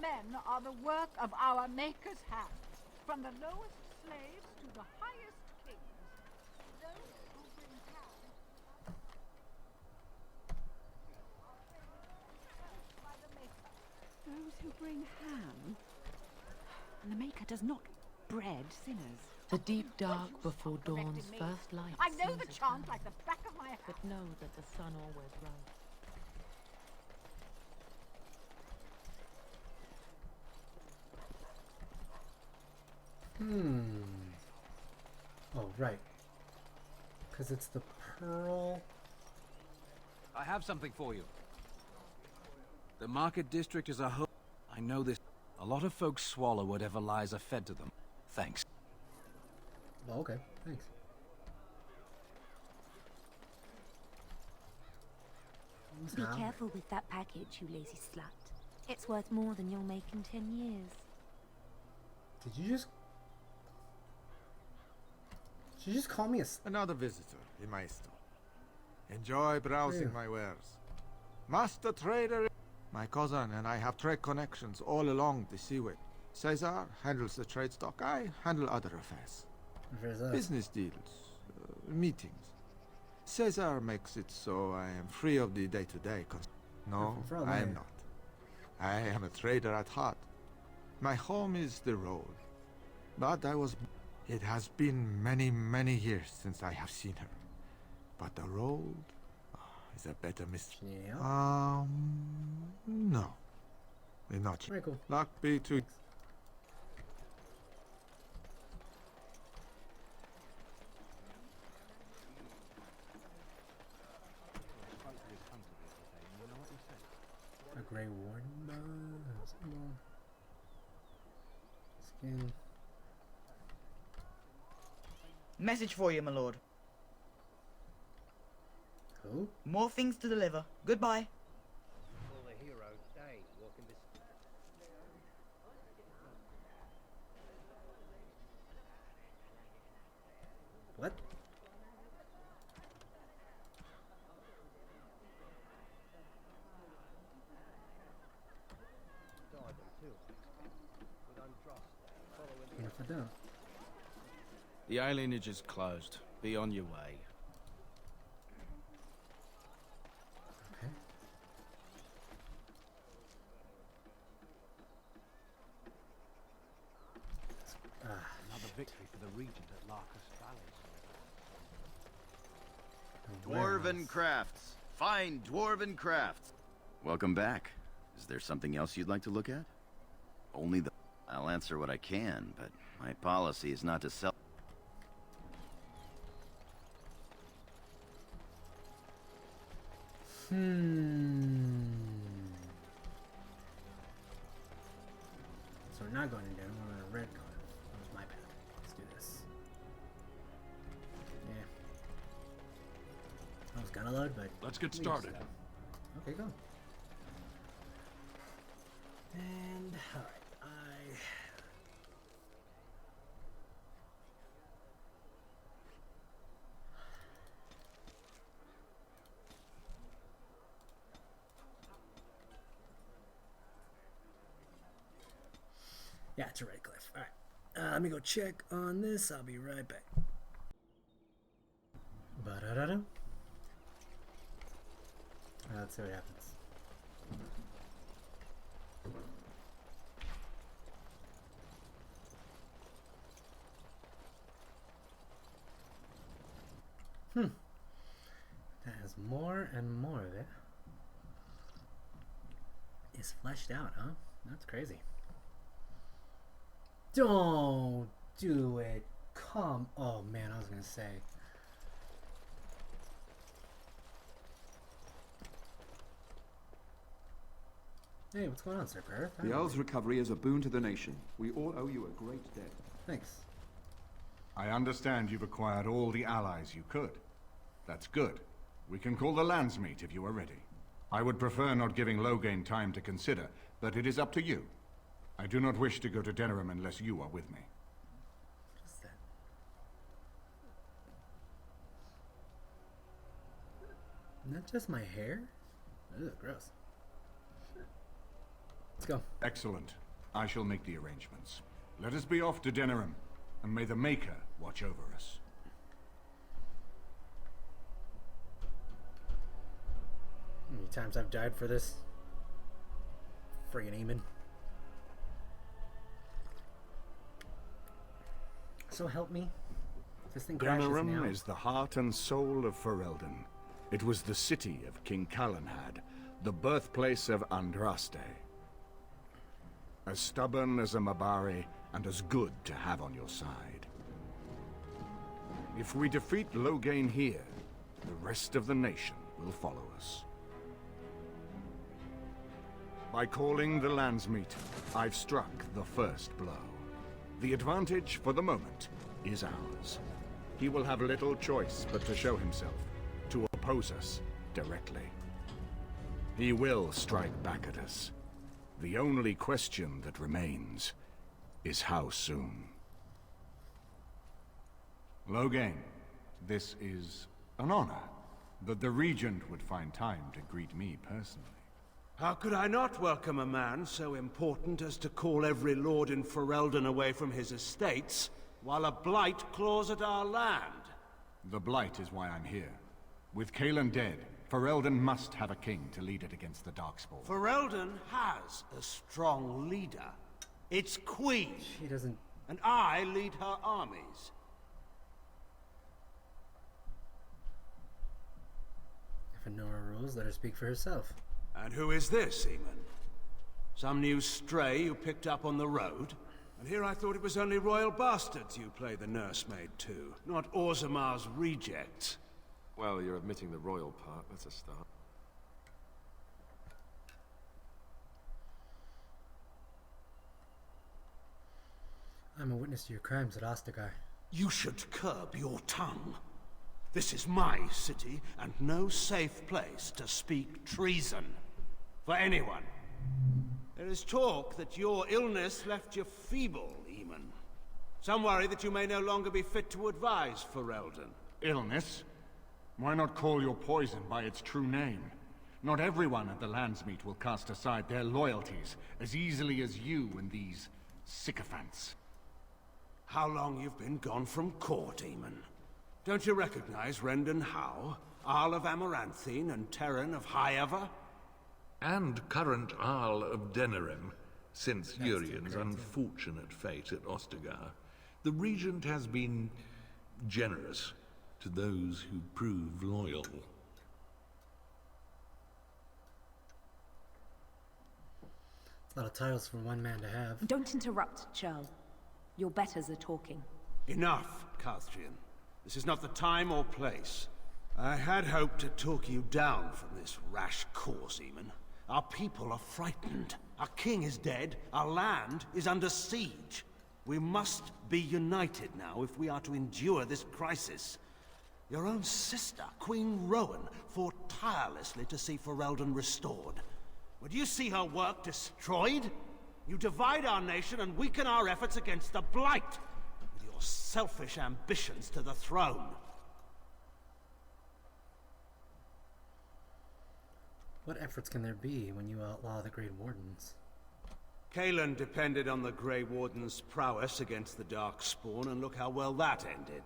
men are the work of our Maker's hand, from the lowest slaves to the highest kings. Those who bring ham by the Maker. Those who bring ham? And the Maker does not bread sinners. The deep dark before dawn's first light. I know the seems chant eternal, like the back of my hand. but know that the sun always rises. Oh, right. Because it's the pearl. I have something for you. The market district is a whole... I know this. A lot of folks swallow whatever lies are fed to them. Thanks. Oh, okay, thanks. Be careful with that package, you lazy slut. It's worth more than you'll make in 10 years. Did you just... Did you just call me a... Another visitor in my store. Enjoy browsing my wares. Master trader... My cousin and I have trade connections all along the seaway. Caesar handles the trade stock. I handle other affairs. Business deals, meetings. Caesar makes it so I am free of the day-to-day. No, I am not. I am a trader at heart. My home is the road. But I was... It has been many, many years since I have seen her. But the road is a better mistress. Yeah. No. Not Very cool. Luck be to... A gray warden skin. Message for you, my lord. Who? More things to deliver. Goodbye. What? What if I don't? The alienage is closed. Be on your way. Okay. Another victory for the regent at Larkus Valley. Dwarven crafts. Fine dwarven crafts. Welcome back. Is there something else you'd like to look at? Only the... I'll answer what I can, but my policy is not to sell... So we're not going to do it. We're going to red card. That was my bad. Let's do this. Yeah. I was gonna load, but... Let's get started. Okay, go. And, alright, yeah, it's a red cliff. Alright. Let me go check on this. I'll be right back. Ba-da-da-da. Let's see what happens. That has more and more of it. Is fleshed out, huh? That's crazy. Don't do it. Come. Oh man, I was gonna say. Hey, what's going on, Sir Perth? The Earl's recovery is a boon to the nation. We all owe you a great debt. Thanks. I understand you've acquired all the allies you could. That's good. We can call the Landsmeet if you are ready. I would prefer not giving Loghain time to consider, but it is up to you. I do not wish to go to Denerim unless you are with me. What's that? Not just my hair? Ugh, gross. Let's go. Excellent. I shall make the arrangements. Let us be off to Denerim, and may the Maker watch over us. How many times I've died for this? Friggin' Eamon. So help me. This thing crashes now. Denerim is the heart and soul of Ferelden. It was the city of King Calenhad, the birthplace of Andraste. As stubborn as a Mabari, and as good to have on your side. If we defeat Loghain here, the rest of the nation will follow us. By calling the Landsmeet, I've struck the first blow. The advantage, for the moment, is ours. He will have little choice but to show himself, to oppose us directly. He will strike back at us. The only question that remains is how soon. Loghain, this is an honor that the Regent would find time to greet me personally. How could I not welcome a man so important as to call every lord in Ferelden away from his estates, while a blight claws at our land? The Blight is why I'm here. With Cailan dead, Ferelden must have a king to lead it against the Darkspawn. Ferelden has a strong leader. Its queen. She doesn't... And I lead her armies. If Nora rules, let her speak for herself. And who is this, Eamon? Some new stray you picked up on the road? And here I thought it was only royal bastards you play the nursemaid to, not Orzamar's rejects. Well, you're admitting the royal part. That's a start. I'm a witness to your crimes at Ostagar. You should curb your tongue. This is my city, and no safe place to speak treason. For anyone. There is talk that your illness left you feeble, Eamon. Some worry that you may no longer be fit to advise Ferelden. Illness? Why not call your poison by its true name? Not everyone at the Landsmeet will cast aside their loyalties as easily as you and these sycophants. How long you've been gone from court, Eamon? Don't you recognize Rendon Howe, Arl of Amaranthine and Terran of Highever? And current Arl of Denerim, since Urien's unfortunate fate at Ostagar. The Regent has been generous to those who prove loyal. A lot of titles for one man to have. Don't interrupt, Churl. Your betters are talking. Enough, Carthrian. This is not the time or place. I had hoped to talk you down from this rash course, Eamon. Our people are frightened. Our king is dead. Our land is under siege. We must be united now if we are to endure this crisis. Your own sister, Queen Rowan, fought tirelessly to see Ferelden restored. Would you see her work destroyed? You divide our nation and weaken our efforts against the Blight, with your selfish ambitions to the throne. What efforts can there be when you outlaw the Grey Wardens? Cailan depended on the Grey Warden's prowess against the Darkspawn, and look how well that ended.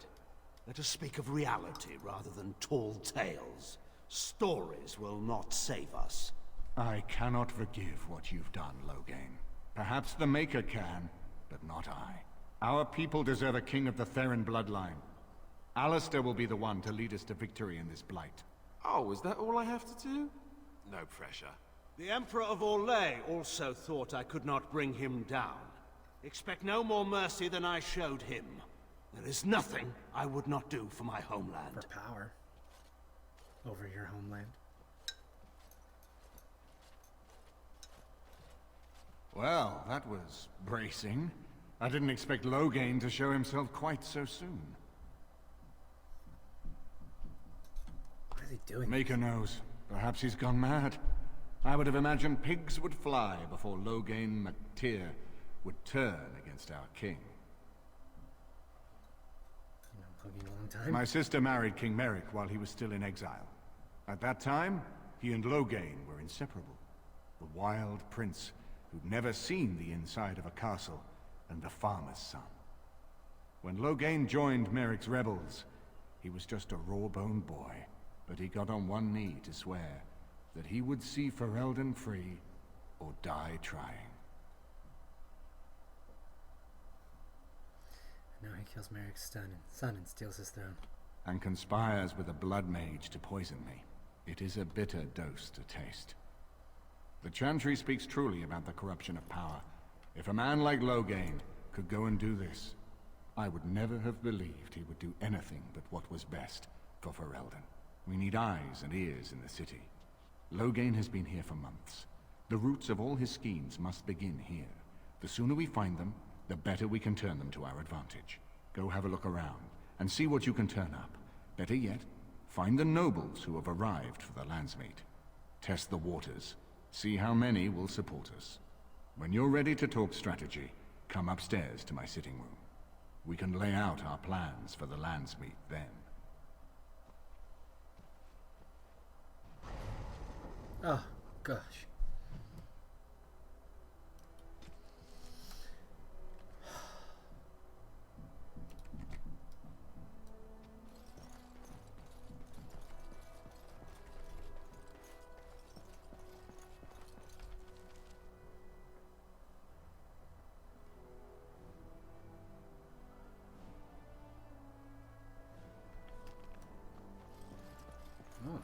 Let us speak of reality rather than tall tales. Stories will not save us. I cannot forgive what you've done, Loghain. Perhaps the Maker can, but not I. Our people deserve a king of the Theron bloodline. Alistair will be the one to lead us to victory in this blight. Oh, is that all I have to do? No pressure. The Emperor of Orlais also thought I could not bring him down. Expect no more mercy than I showed him. There is nothing I would not do for my homeland. For power. Over your homeland. Well, that was bracing. I didn't expect Loghain to show himself quite so soon. What is he doing? Maker knows. Perhaps he's gone mad. I would have imagined pigs would fly before Loghain MacTyr would turn against our king. A long time. My sister married King Merrick while he was still in exile. At that time, he and Loghain were inseparable. The wild prince who'd never seen the inside of a castle, and the farmer's son. When Loghain joined Merrick's rebels, he was just a raw-boned boy, but he got on one knee to swear that he would see Ferelden free or die trying. Now he kills Merrick's son and steals his throne. And conspires with a blood mage to poison me. It is a bitter dose to taste. The Chantry speaks truly about the corruption of power. If a man like Loghain could go and do this, I would never have believed he would do anything but what was best for Ferelden. We need eyes and ears in the city. Loghain has been here for months. The roots of all his schemes must begin here. The sooner we find them, the better we can turn them to our advantage. Go have a look around, and see what you can turn up. Better yet, find the nobles who have arrived for the Landsmeet. Test the waters. See how many will support us. When you're ready to talk strategy, come upstairs to my sitting room. We can lay out our plans for the Landsmeet then. Oh, gosh. Oh.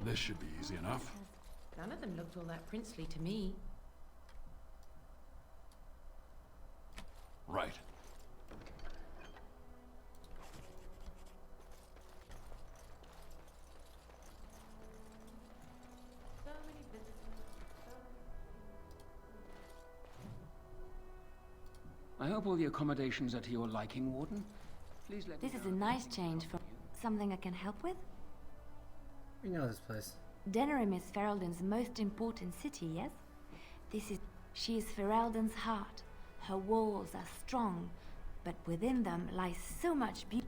This should be easy enough. None of them looked all that princely to me. Right. I hope all the accommodations are to your liking, Warden. Please let This me is know. a nice change from something I can help with. We know this place. Denerim is Ferelden's most important city, yes? She is Ferelden's heart. Her walls are strong, but within them lies so much beauty.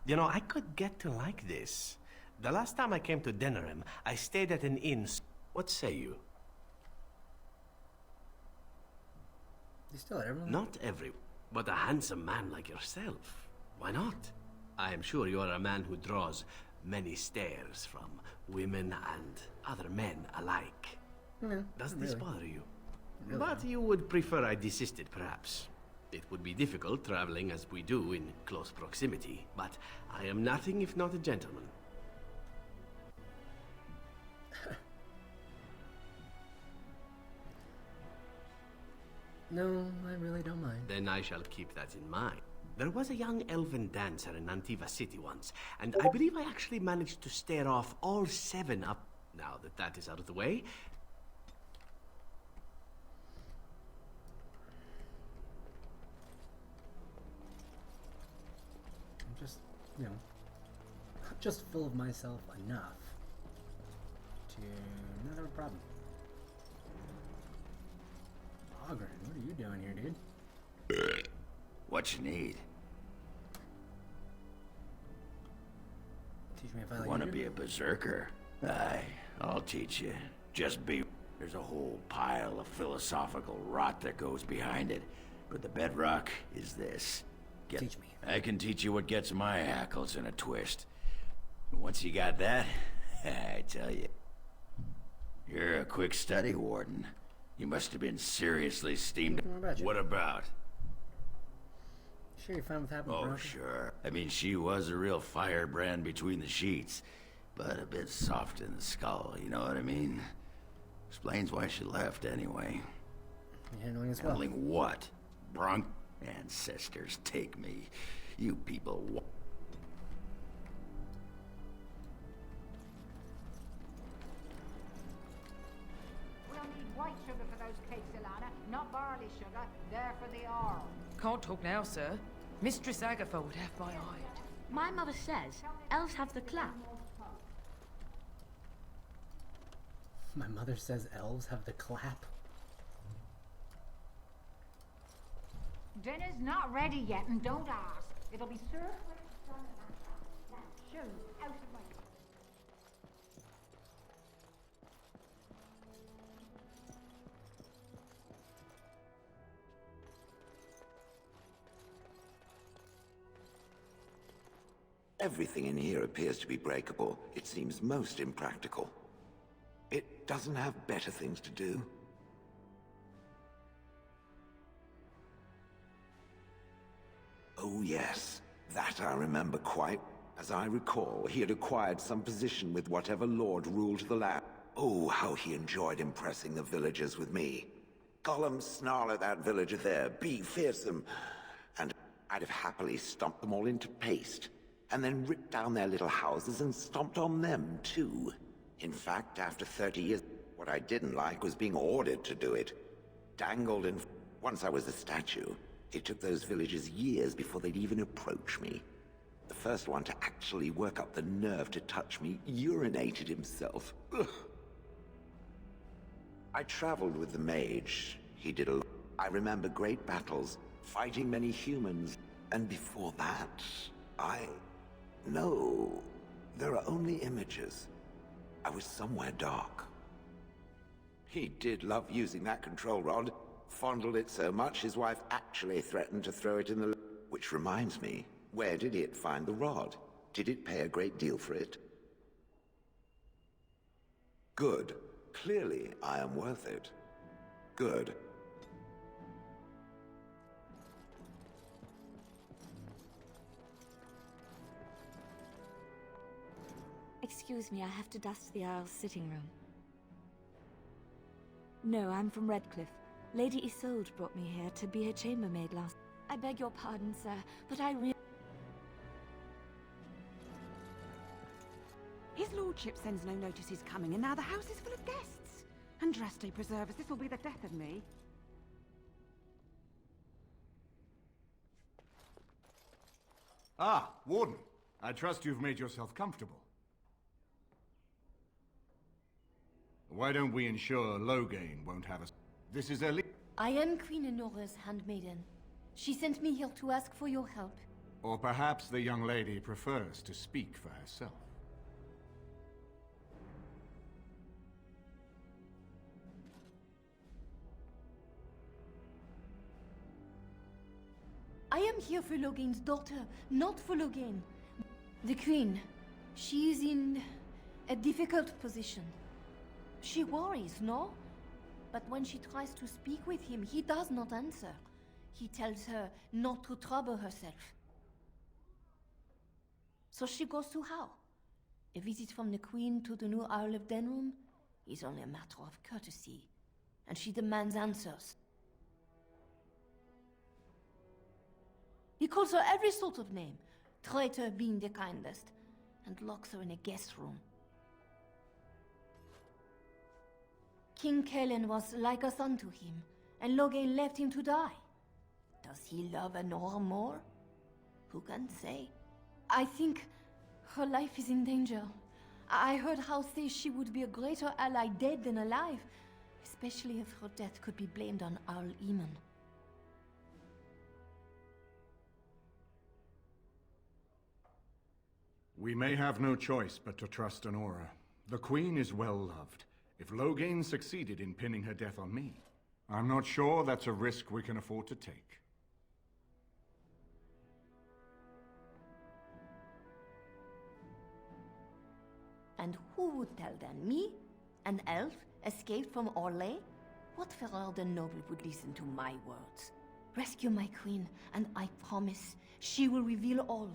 You know, I could get to like this. The last time I came to Denerim, I stayed at an inn. What say you? You still at everyone? Not every, but a handsome man like yourself. Why not? I am sure you are a man who draws many stares from women and other men alike. No, Does not this really. bother you? Really But no. you would prefer I desisted, perhaps. It would be difficult traveling as we do in close proximity, but I am nothing if not a gentleman. No, I really don't mind. Then I shall keep that in mind. There was a young elven dancer in Antiva City once, and I believe I actually managed to stare off all 7 up. Now that that is out of the way, I'm just, you know, I'm just full of myself enough to not have a problem. Ogren, what are you doing here, dude? What you need? Teach me if I You like want to you. be a berserker? Aye, I'll teach you. Just be... There's a whole pile of philosophical rot that goes behind it. But the bedrock is this. Teach me. I can teach you what gets my hackles in a twist. Once you got that, I tell you, you're a quick study, Warden. You must have been seriously steamed. What about you? What about? Sure you're fine with having Oh, broken? sure. I mean, she was a real firebrand between the sheets, but a bit soft in the skull, you know what I mean? Explains why she left, anyway. You're handling as well. Handling what? Bronk? Ancestors take me. You people... We'll need white sugar for those cakes, Ilana, not barley sugar. They're for the Arl. Can't talk now, sir. Mistress Agatha would have my hide. My mother says elves have the clap. My mother says elves have the clap. Dinner's not ready yet, and don't ask. It'll be served when it's done. Now, show you out of my... Everything in here appears to be breakable. It seems most impractical. It doesn't have better things to do. Oh yes, that I remember quite. As I recall, he had acquired some position with whatever lord ruled the land. Oh, how he enjoyed impressing the villagers with me. Gollum, snarl at that villager there, be fearsome. And I'd have happily stomped them all into paste. And then ripped down their little houses and stomped on them, too. In fact, after 30 years, what I didn't like was being ordered to do it. Dangled and... Once I was a statue, it took those villagers years before they'd even approach me. The first one to actually work up the nerve to touch me urinated himself. Ugh. I traveled with the mage. He did a lot. I remember great battles, fighting many humans. And before that, No, there are only images. I was somewhere dark. He did love using that control rod. Fondled it so much, his wife actually threatened to throw it in the... Which reminds me, where did it find the rod? Did it pay a great deal for it? Good. Clearly, I am worth it. Good. Excuse me, I have to dust the Earl's sitting room. No, I'm from Redcliffe. Lady Isolde brought me here to be her chambermaid last... I beg your pardon, sir, but I really... His lordship sends no notice he's coming, and now the house is full of guests. Andraste preserve us, this will be the death of me. Ah, Warden. I trust you've made yourself comfortable. Why don't we ensure Loghain won't have us? This is Ellie. I am Queen Enora's handmaiden. She sent me here to ask for your help. Or perhaps the young lady prefers to speak for herself. I am here for Loghain's daughter, not for Loghain. The Queen, she is in a difficult position. She worries, no? But when she tries to speak with him, he does not answer. He tells her not to trouble herself. So she goes to how? A visit from the Queen to the new Earl of Denham is only a matter of courtesy, and she demands answers. He calls her every sort of name, traitor being the kindest, and locks her in a guest room. King Kellen was like a son to him, and Loghain left him to die. Does he love Enora more? Who can say? I think her life is in danger. I heard House say she would be a greater ally dead than alive, especially if her death could be blamed on Earl Eamon. We may have no choice but to trust Enora. The Queen is well loved. If Loghain succeeded in pinning her death on me, I'm not sure that's a risk we can afford to take. And who would tell then? Me? An elf escaped from Orlais? What Ferelden noble would listen to my words? Rescue my queen, and I promise she will reveal all,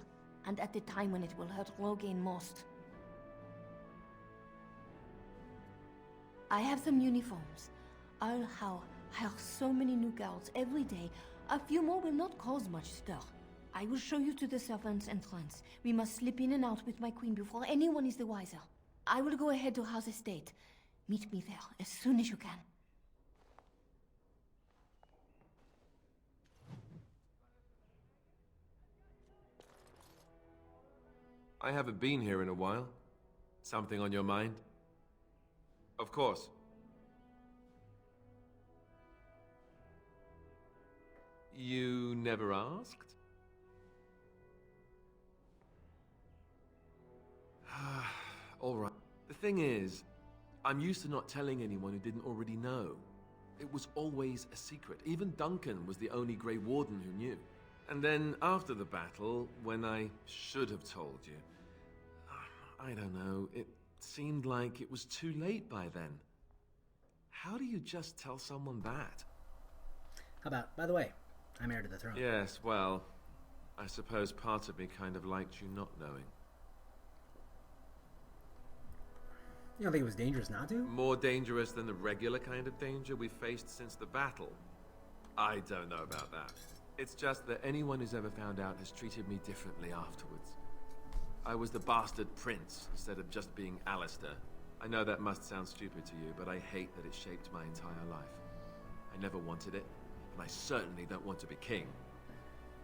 and at the time when it will hurt Loghain most. I have some uniforms. I'll hire so many new girls every day. A few more will not cause much stir. I will show you to the servants' entrance. We must slip in and out with my queen before anyone is the wiser. I will go ahead to House Estate. Meet me there as soon as you can. I haven't been here in a while. Something on your mind? Of course. You never asked? All right. The thing is, I'm used to not telling anyone who didn't already know. It was always a secret. Even Duncan was the only Grey Warden who knew. And then after the battle, when I should have told you, I don't know, it seemed like it was too late by then. How do you just tell someone that? How about, by the way, I'm heir to the throne. Yes, well, I suppose part of me kind of liked you not knowing. You don't think it was dangerous not to? More dangerous than the regular kind of danger we've faced since the battle? I don't know about that. It's just that anyone who's ever found out has treated me differently afterwards. I was the bastard prince instead of just being Alistair. I know that must sound stupid to you, but I hate that it shaped my entire life. I never wanted it, and I certainly don't want to be king.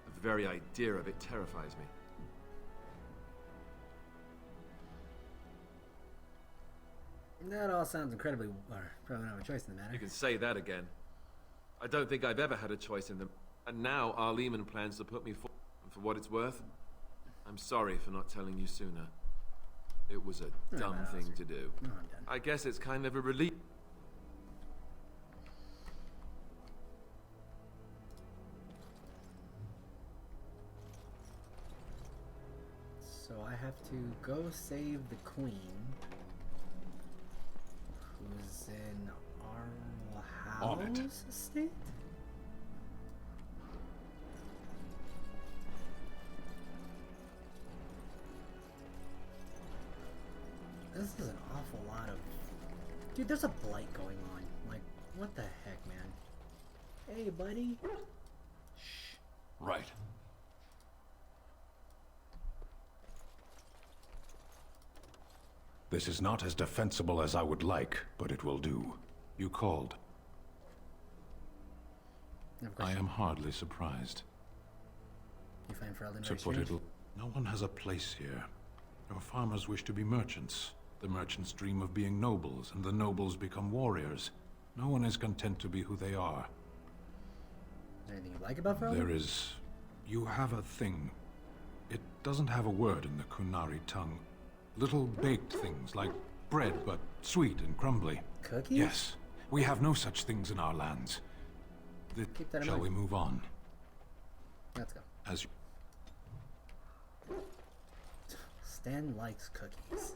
The very idea of it terrifies me. That all sounds incredibly... probably not have a choice in the matter. You can say that again. I don't think I've ever had a choice in them. And now Arleman plans to put me for... And for what it's worth, I'm sorry for not telling you sooner. It was a dumb thing to do. No, I'm done. I guess it's kind of a relief. So I have to go save the queen, who's in our house estate? This is an awful lot of... Dude, there's a blight going on. Like, what the heck, man? Hey, buddy. Shh. Right. This is not as defensible as I would like, but it will do. You called. I am hardly surprised. You find Ferelden To very put it, strange? no one has a place here. Your farmers wish to be merchants. The merchants dream of being nobles, and the nobles become warriors. No one is content to be who they are. Is there anything you like about Ferelden? There is... You have a thing. It doesn't have a word in the Kunari tongue. Little baked things, like bread, but sweet and crumbly. Cookies? Yes. We have no such things in our lands. Keep that in Shall mind. we move on? Let's go. As you... Stan likes cookies.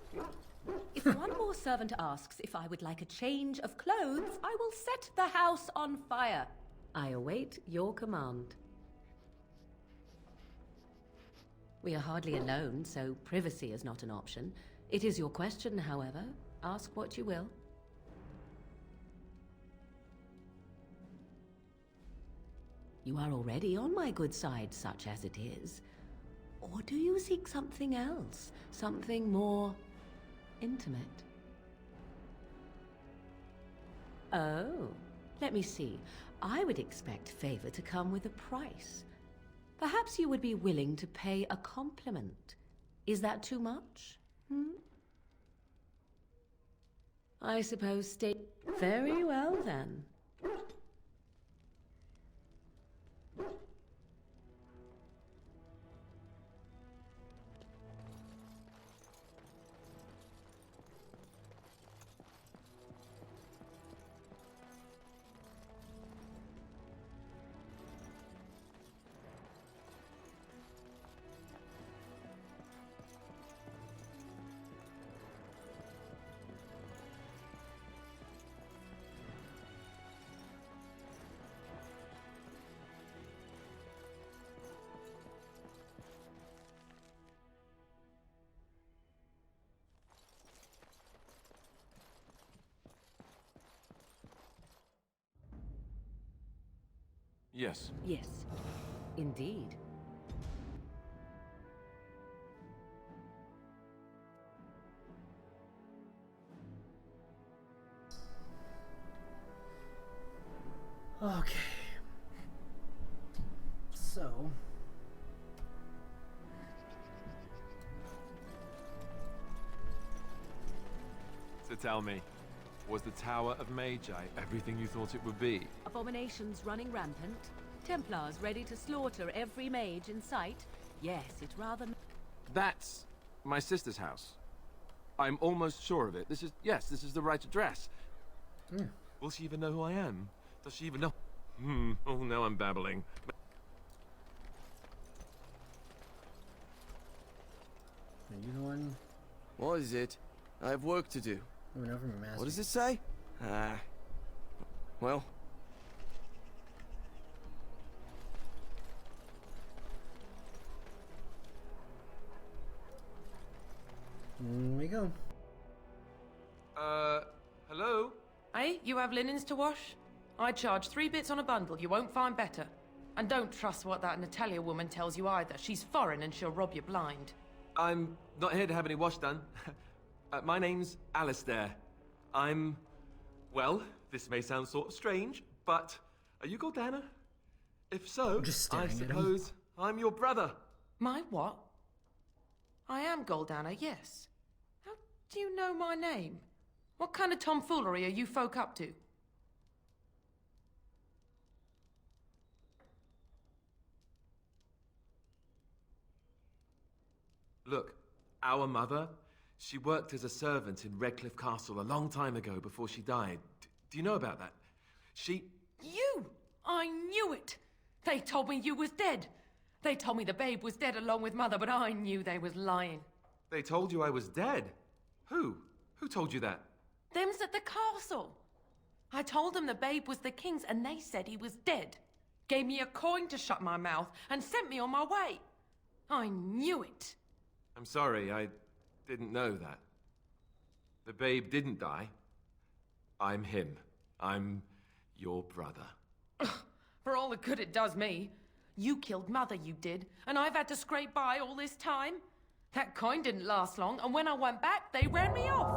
If one more servant asks if I would like a change of clothes, I will set the house on fire. I await your command. We are hardly alone, so privacy is not an option. It is your question, however. Ask what you will. You are already on my good side, such as it is. Or do you seek something else? Something more intimate? Oh, let me see. I would expect favor to come with a price. Perhaps you would be willing to pay a compliment. Is that too much? I suppose state... Very well, then. Yes. Yes, indeed. Okay. So... So tell me, Was the Tower of Magi everything you thought it would be? Abominations running rampant. Templars ready to slaughter every mage in sight. Yes, it's rather... That's my sister's house. I'm almost sure of it. This is the right address. Will she even know who I am? Does she even know? Oh, now I'm babbling. Are you the one? What is it? I have work to do. What does it say? Well. Here we go. Hello? Hey, you have linens to wash? I charge 3 bits on a bundle. You won't find better. And don't trust what that Natalia woman tells you either. She's foreign and she'll rob you blind. I'm not here to have any wash done. My name's Alistair. Well, this may sound sort of strange, but are you Goldana? If so, I suppose I'm your brother. My what? I am Goldana, yes. How do you know my name? What kind of tomfoolery are you folk up to? Look, our mother, she worked as a servant in Redcliffe Castle a long time ago before she died. Do you know about that? You! I knew it! They told me you was dead. They told me the babe was dead along with mother, but I knew they was lying. They told you I was dead? Who? Who told you that? Them's at the castle. I told them the babe was the king's and they said he was dead. Gave me a coin to shut my mouth and sent me on my way. I knew it. I'm sorry, I didn't know that. The babe didn't die. I'm him. I'm your brother. For all the good it does me. You killed mother, you did, and I've had to scrape by all this time. That coin didn't last long, and when I went back, they ran me off.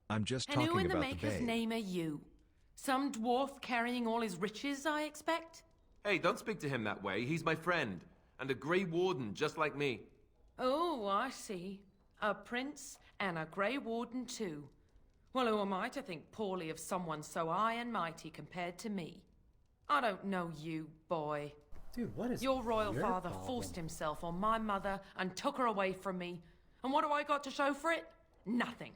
I'm just And who talking in the about the maker's babe. name are you? Some dwarf carrying all his riches, I expect? Hey, don't speak to him that way. He's my friend, and a Grey Warden just like me. Oh, I see. A prince and a Grey Warden too. Well, who am I to think poorly of someone so high and mighty compared to me? I don't know you, boy. Dude, what is your royal your father problem? forced himself on my mother and took her away from me. And what do I got to show for it? Nothing.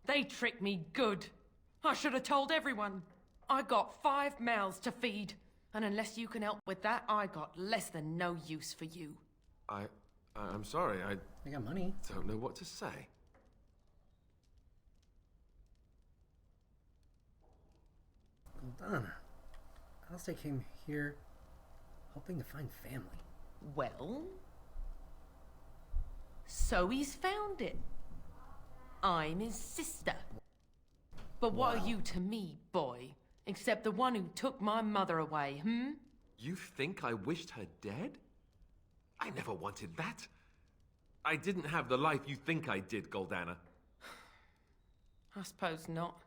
They tricked me good. I should have told everyone. I got 5 mouths to feed. And unless you can help with that, I got less than no use for you. I'm sorry, I got money. Don't know what to say. Goldana. Alistair came here hoping to find family. Well? So he's found it. I'm his sister. But what are you to me, boy? Except the one who took my mother away, You think I wished her dead? I never wanted that. I didn't have the life you think I did, Goldana. I suppose not.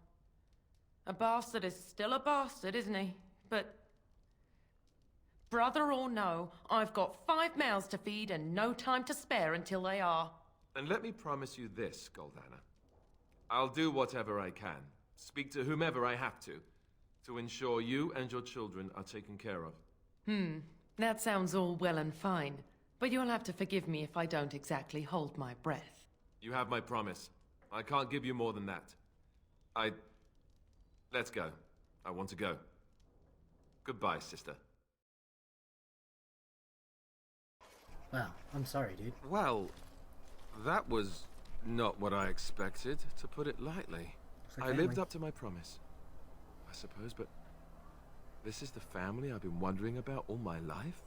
A bastard is still a bastard, isn't he? But... brother or no, I've got 5 mouths to feed and no time to spare until they are. And let me promise you this, Goldana. I'll do whatever I can, speak to whomever I have to ensure you and your children are taken care of. That sounds all well and fine. But you'll have to forgive me if I don't exactly hold my breath. You have my promise. I can't give you more than that. Let's go. I want to go. Goodbye, sister. Wow, I'm sorry, dude. Well, that was not what I expected, to put it lightly. Like I lived family. up to my promise, I suppose, but this is the family I've been wondering about all my life?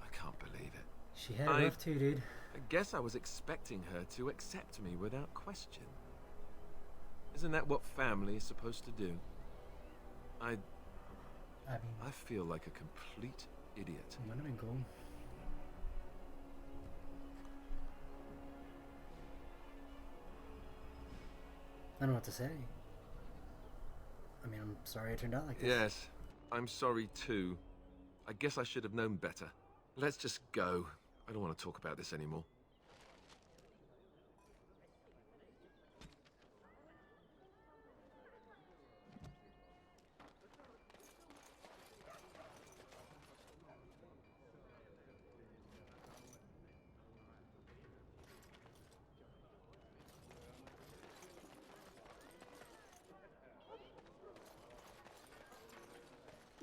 I can't believe it. She had it rough too, dude. I guess I was expecting her to accept me without question. Isn't that what family is supposed to do? I feel like a complete idiot. It might have been cool. I don't know what to say. I mean, I'm sorry it turned out like this. Yes, I'm sorry too. I guess I should have known better. Let's just go. I don't want to talk about this anymore.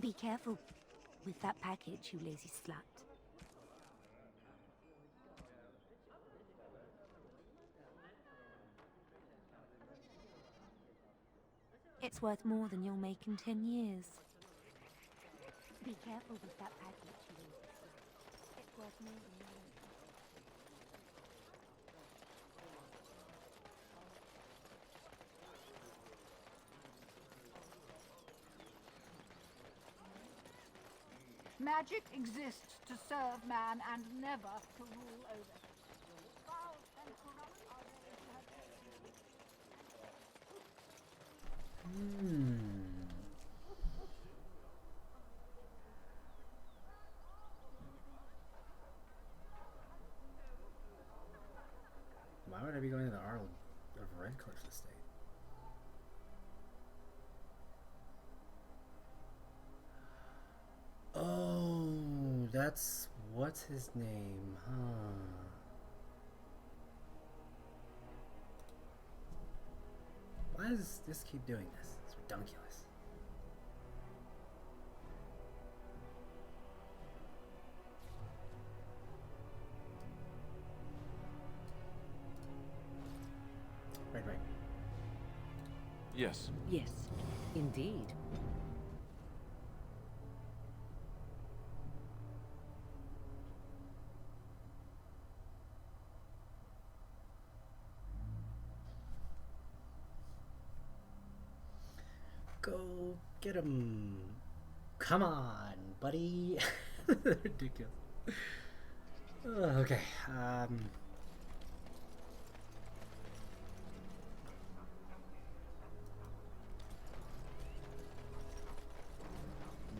Be careful with that package, you lazy slut. It's worth more than you'll make in 10 years. Be careful with that package, you lazy slut. It's worth more than you'll make. Magic exists to serve man and never to rule over him. Foul and corrupt are those who have taken Why would I be going to the Earl of Redcliffe's estate? Oh, that's what's his name, huh? Why does this keep doing this? It's ridiculous. Right. Yes. Yes, indeed. Go get him. Come on, buddy. Ridiculous. Okay.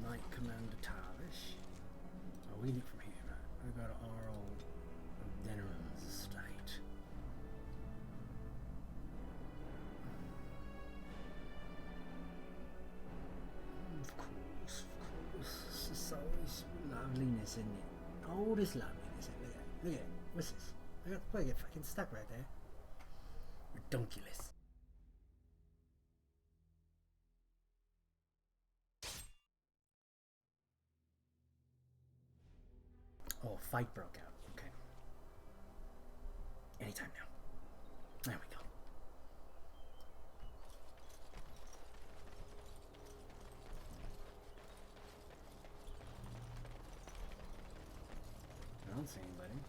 Knight Commander Tavish. Oh, we need from here, right? We got Arl of Denerim's estate. Of course. This is always loveliness, isn't it? Oh, this loveliness. Look at it. What's this? I get fucking stuck right there. Redunculous. Oh, a fight broke out. Okay. Anytime now. There we go. I don't see anybody.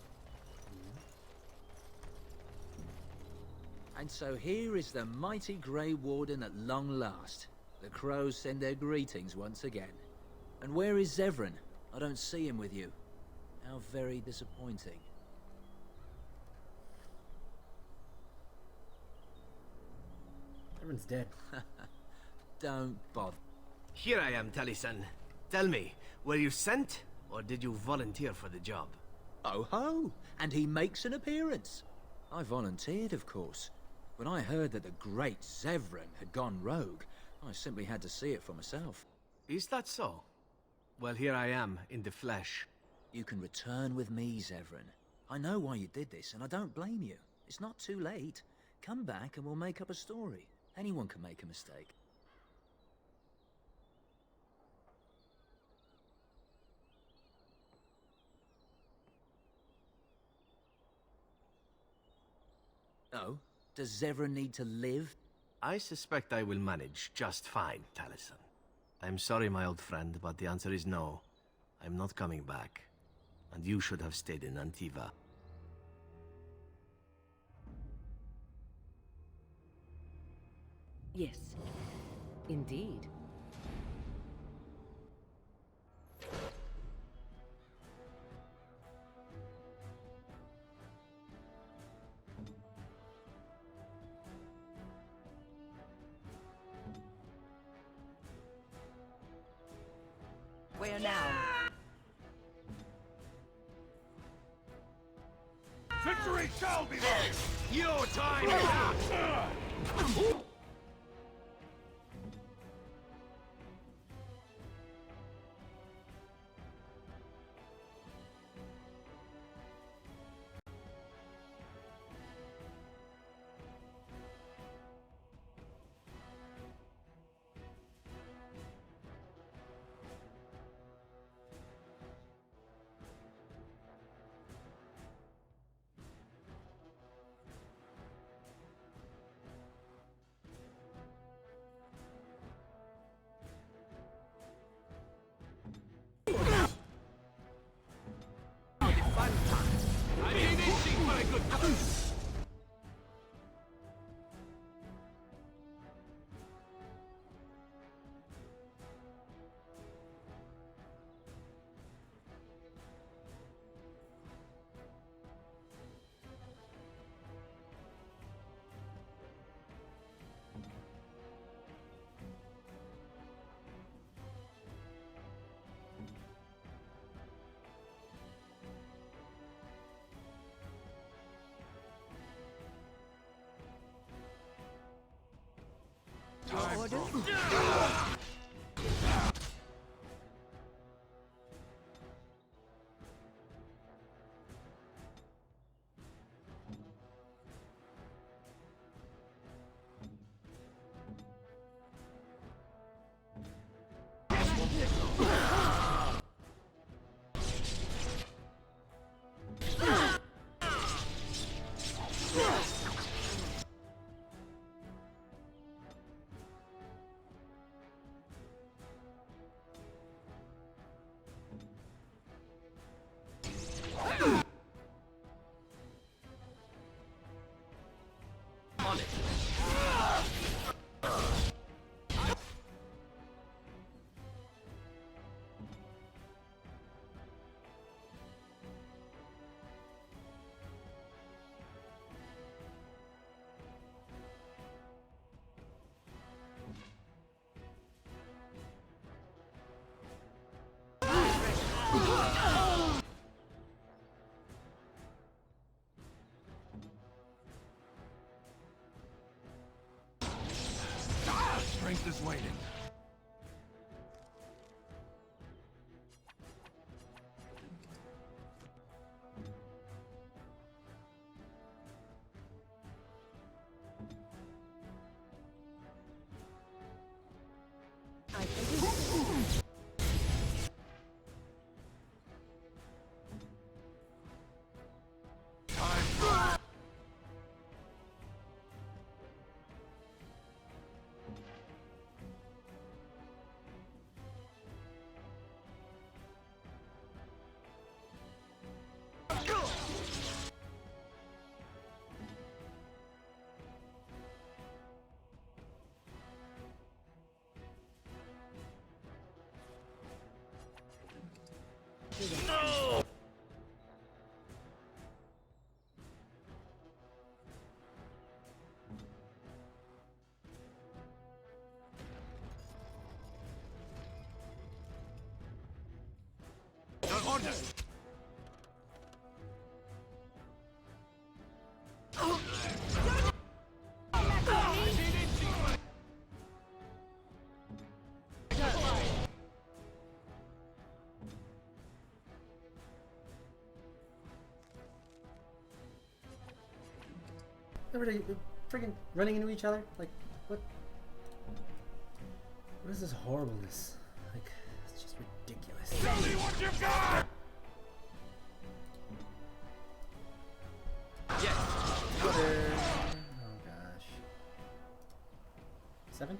And so here is the mighty Grey Warden at long last. The crows send their greetings once again. And where is Zevran? I don't see him with you. How very disappointing. Everyone's dead. Don't bother. Here I am, Taliesin. Tell me, were you sent, or did you volunteer for the job? Oh ho! And he makes an appearance. I volunteered, of course. When I heard that the great Zevran had gone rogue, I simply had to see it for myself. Is that so? Well, here I am, in the flesh. You can return with me, Zevran. I know why you did this, and I don't blame you. It's not too late. Come back and we'll make up a story. Anyone can make a mistake. Oh? Does Zevran need to live? I suspect I will manage just fine, Taliesin. I'm sorry, my old friend, but the answer is no. I'm not coming back. And you should have stayed in Antiva. Yes, indeed. Where now? Victory shall be mine! Your time is up! my good God. Order? On it. Strength is waiting. I think No! Order! Everybody freaking running into each other? Like, what? What is this horribleness? Like, it's just ridiculous. Show me what you've got! Yes! Oh gosh. 7?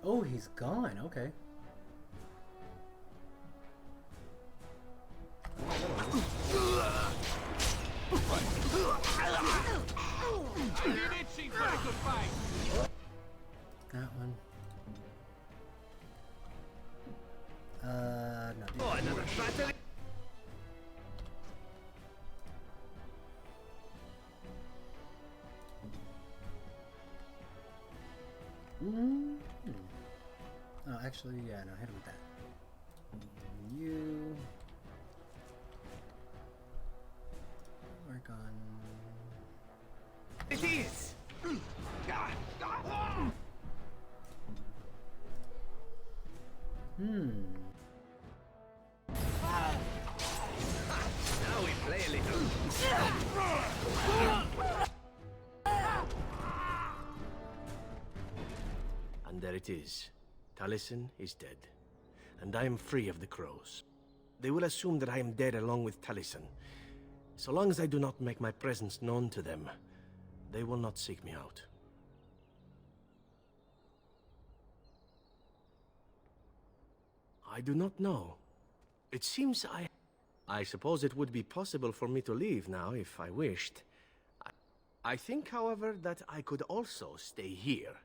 Oh, he's gone. Okay. That one. No. Oh, another battle! Oh, actually, yeah, no, hit him with that. You work on. It is! Now we play a little. there it is. Taliesin is dead, and I am free of the crows. They will assume that I am dead along with Taliesin. So long as I do not make my presence known to them, they will not seek me out. I do not know. It seems I suppose it would be possible for me to leave now if I wished. I think, however, that I could also stay here.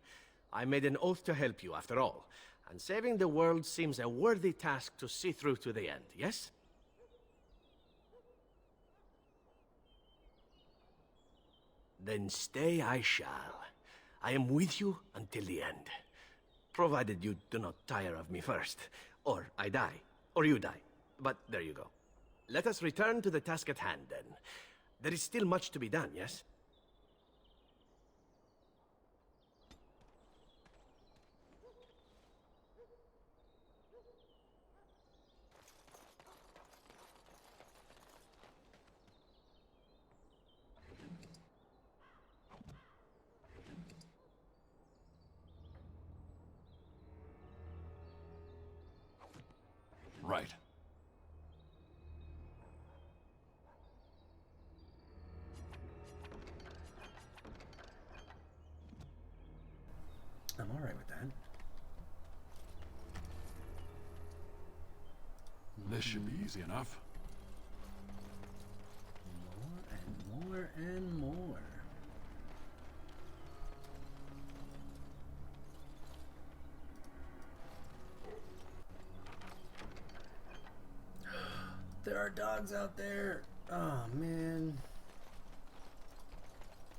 I made an oath to help you, after all, and saving the world seems a worthy task to see through to the end, yes? Then stay I shall. I am with you until the end. Provided you do not tire of me first. Or I die. Or you die. But there you go. Let us return to the task at hand, then. There is still much to be done, yes? Right. I'm alright with that. This should be easy enough. More and more and more. There are dogs out there. Oh man.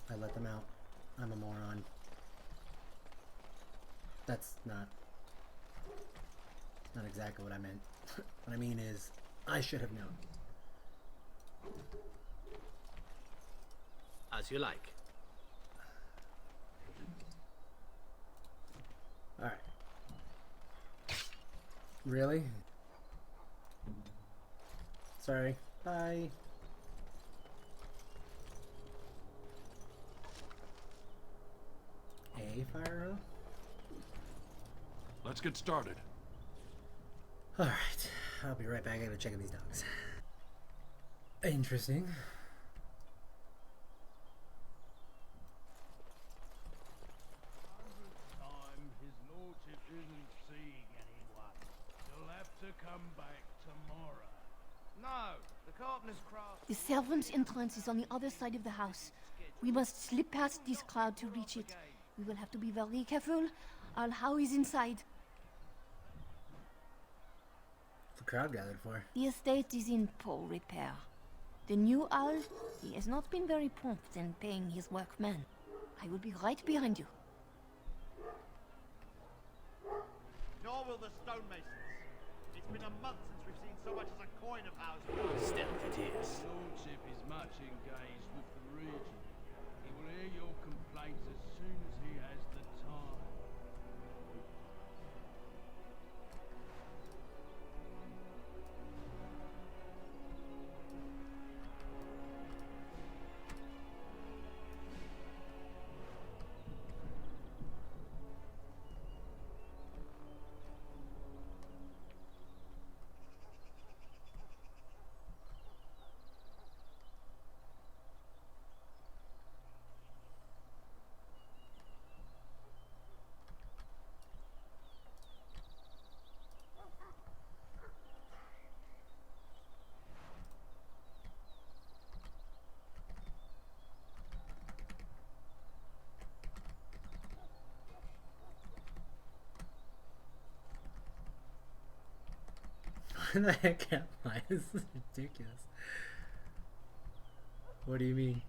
I let them out. I'm a moron. That's not exactly what I meant. What I mean is, I should have known. As you like. Alright. Really? Sorry. Bye. A fire hose? Let's get started. Alright. I'll be right back. I gotta check on these dogs. Interesting. His lordship isn't seeing anyone. You'll have to come back tomorrow. No, the carpenter's craft. The servants' entrance is on the other side of the house. We must slip past this crowd to reach it. We will have to be very careful. Our How is inside. What's the crowd gathered for? The estate is in poor repair. The new owl, he has not been very prompt in paying his workmen. I will be right behind you. Nor will the stonemasons. It's been a month since we've seen so much as a coin of ours. Still, it is. His lordship is much engaged with the region. He will hear your complaints as soon as he has the time. Why the heck am I? This is ridiculous. What do you mean?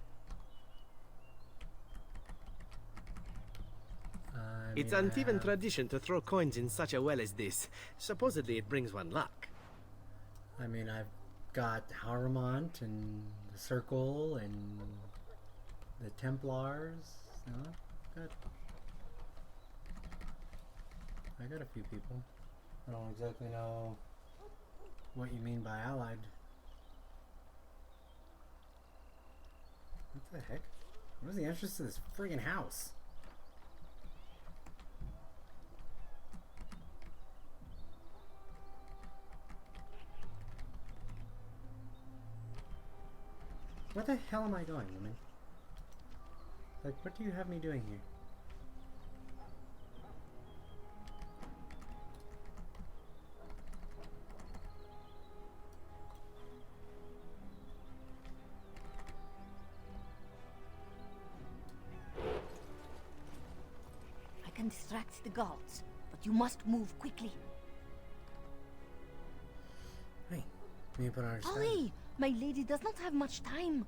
It's Antivan tradition to throw coins in such a well as this. Supposedly it brings one luck. I mean, I've got Haramont and the Circle and the Templars. You know, I got a few people. I don't exactly know what you mean by allied. What the heck? What is the entrance to this friggin' house? Where the hell am I going, woman? Like, what do you have me doing here? I can distract the guards, but you must move quickly. Hey, can you put on our Hurry! My lady does not have much time.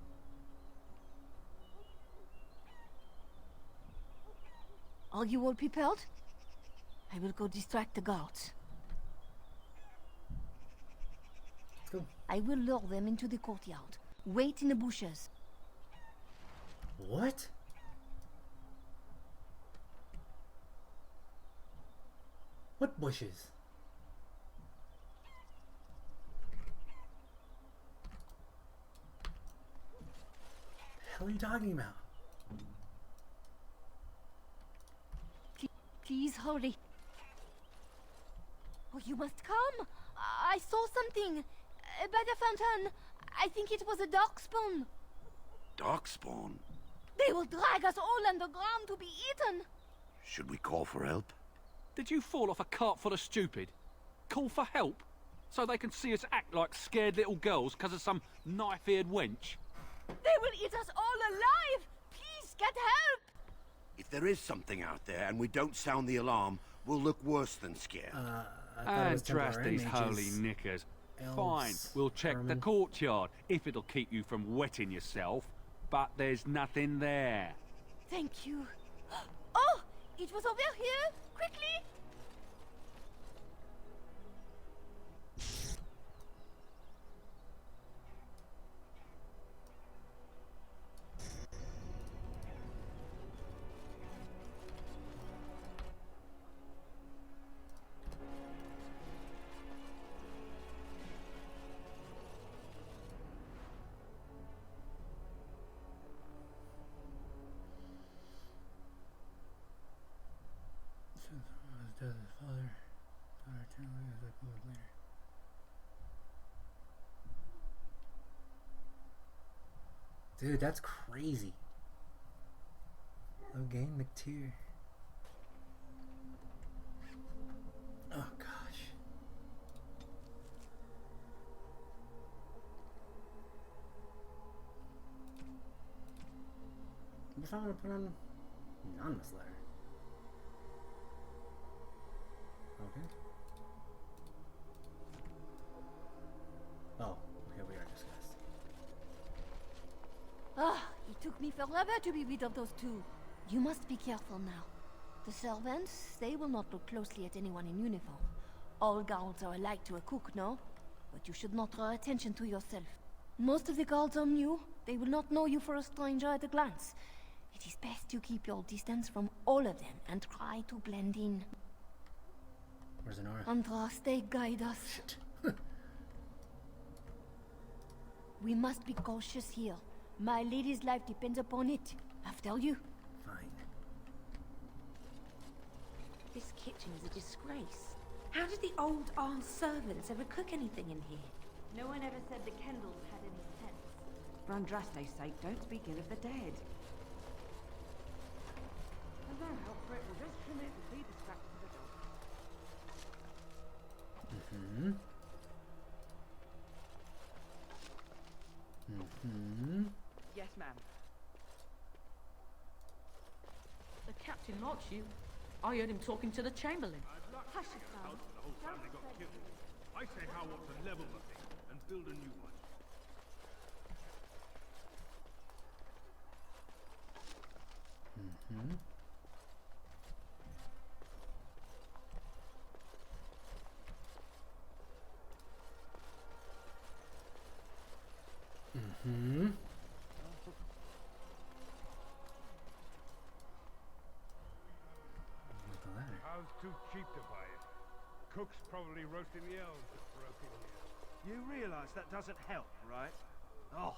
Are you all prepared? I will go distract the guards. Go. I will lure them into the courtyard. Wait in the bushes. What? What bushes? The hell are you talking about? Please hurry. Oh, you must come. I saw something by the fountain. I think it was a darkspawn. Darkspawn? They will drag us all underground to be eaten. Should we call for help? Did you fall off a cart full of stupid? Call for help? So they can see us act like scared little girls because of some knife-eared wench? They will eat us all alive. Please get help. If there is something out there and we don't sound the alarm, we'll look worse than scared. And trash these holy knickers. Fine, we'll check the courtyard if it'll keep you from wetting yourself. But there's nothing there. Thank you. Oh, it was over here. Quickly. Dude, that's crazy. Logain McTeer. Oh gosh. What if I want to put on anonymous letter? Okay. Oh, okay, we are discussed. Ah, it took me forever to be rid of those two. You must be careful now. The servants, they will not look closely at anyone in uniform. All guards are alike to a cook, no? But you should not draw attention to yourself. Most of the guards are new. They will not know you for a stranger at a glance. It is best to keep your distance from all of them and try to blend in. Where's Honora? Andraste, guide us. Shit. We must be cautious here. My lady's life depends upon it. After you. Fine. This kitchen is a disgrace. How did the old Arl servants ever cook anything in here? No one ever said the Kendalls had any sense. For Andraste's sake, don't speak ill of the dead. And no help for it, we'll just trim it and feed the scraps to the dog. Yes, ma'am. The captain likes you. I heard him talking to the chamberlain. Hush it, son. The whole family got killed. I say how want to level the thing and build a new one. How's too cheap to buy it? Cook's probably roasting the elves that broke in here. You realize that doesn't help, right? Oh.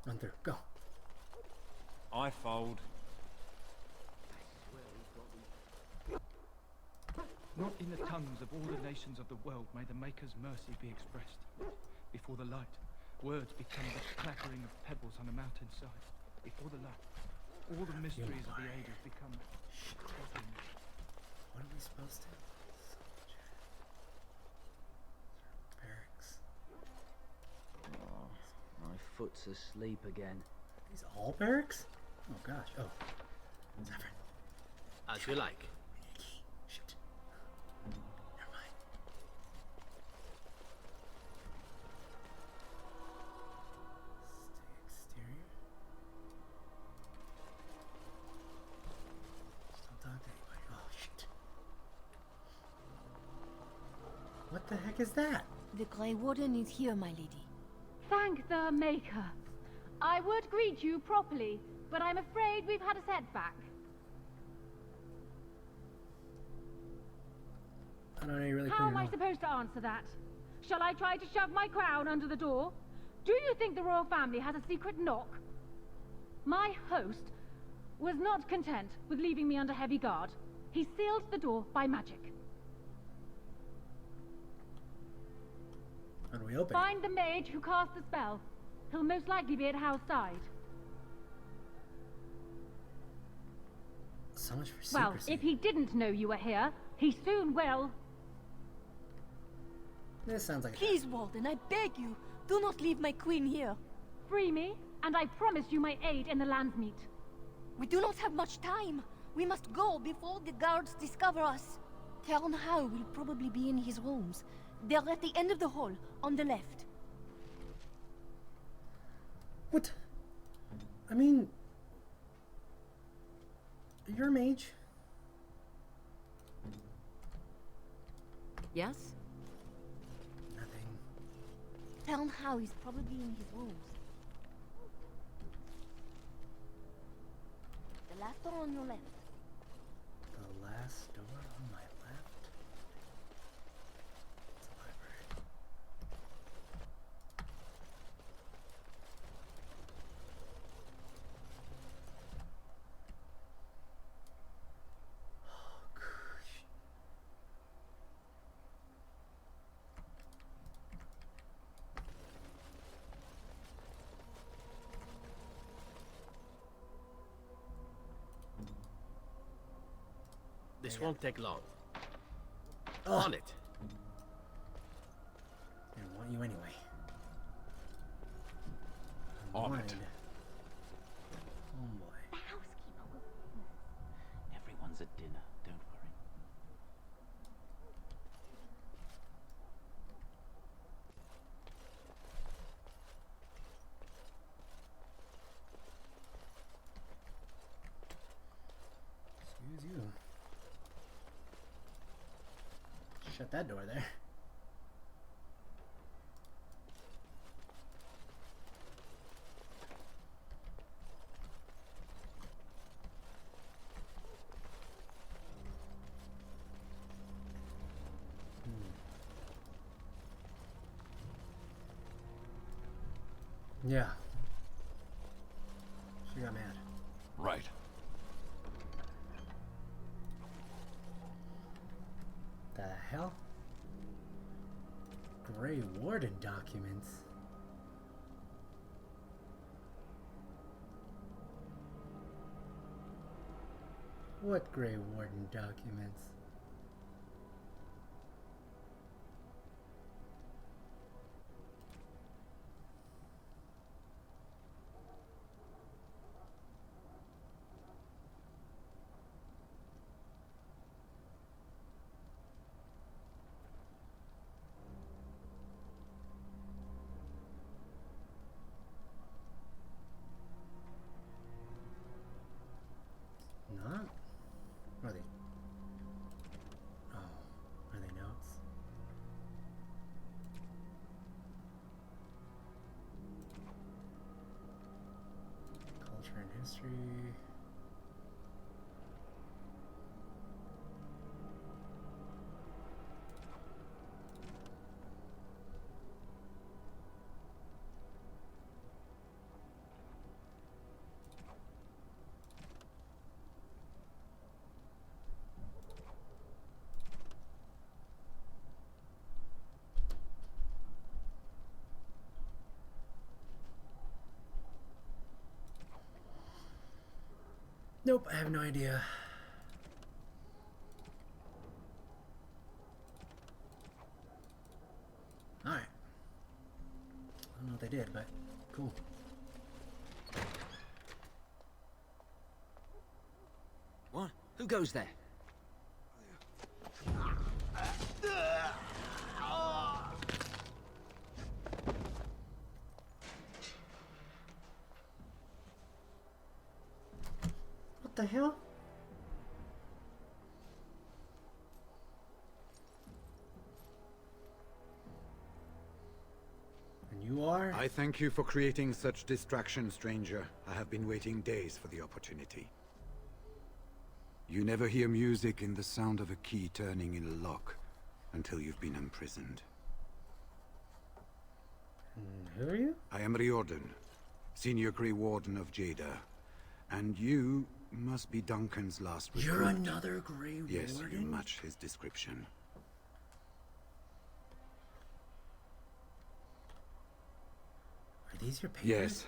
Run through. Go. I fold. Not in the tongues of all the nations of the world may the Maker's mercy be expressed. Before the light, words become the clattering of pebbles on a mountainside. Before the light, all the mysteries of the ages become... What are we supposed to? Barracks. Oh, my foot's asleep again. These all barracks? Oh gosh. Oh. Zephyr. As you like. Shit. Never mind. Stay exterior. Just don't talk to anybody. Oh shit. What the heck is that? The Grey Warden is here, my lady. Thank the Maker. I would greet you properly, but I'm afraid we've had a setback. I don't know, you really How am I supposed to answer that? Shall I try to shove my crown under the door? Do you think the royal family has a secret knock? My host was not content with leaving me under heavy guard. He sealed the door by magic. How do we open Find the mage who cast the spell. He'll most likely be at Hal's side. So much for Well, secrecy. if he didn't know you were here, he soon will. This sounds like Please, Warden, I beg you, do not leave my queen here. Free me, and I promise you my aid in the Landsmeet. We do not have much time. We must go before the guards discover us. Count Howe will probably be in his rooms. They're at the end of the hall, on the left. What? I mean... You're a mage. Yes? Nothing. Count Howe is probably in his rooms. The last door on your left. The last door on my left? It's a library. Oh, gosh. This won't take long. Oh. On it. I don't want you anyway. On it. Oh boy. Everyone's at dinner, don't worry. Excuse you. Shut that door there. Yeah. She got mad. Right. The hell? Grey Warden documents. What Grey Warden documents? Not? Are they? Oh, are they notes? Culture and history. Nope, I have no idea. Alright. I don't know what they did, but cool. What? Who goes there? What the hell? And you are? I thank you for creating such distraction, stranger. I have been waiting days for the opportunity. You never hear music in the sound of a key turning in a lock until you've been imprisoned. Who are you? I am Riordan, Senior Grey Warden of Jada. And you must be Duncan's last recruit. You're another Grey Warden? Yes, you match his description. Are these your papers? Yes,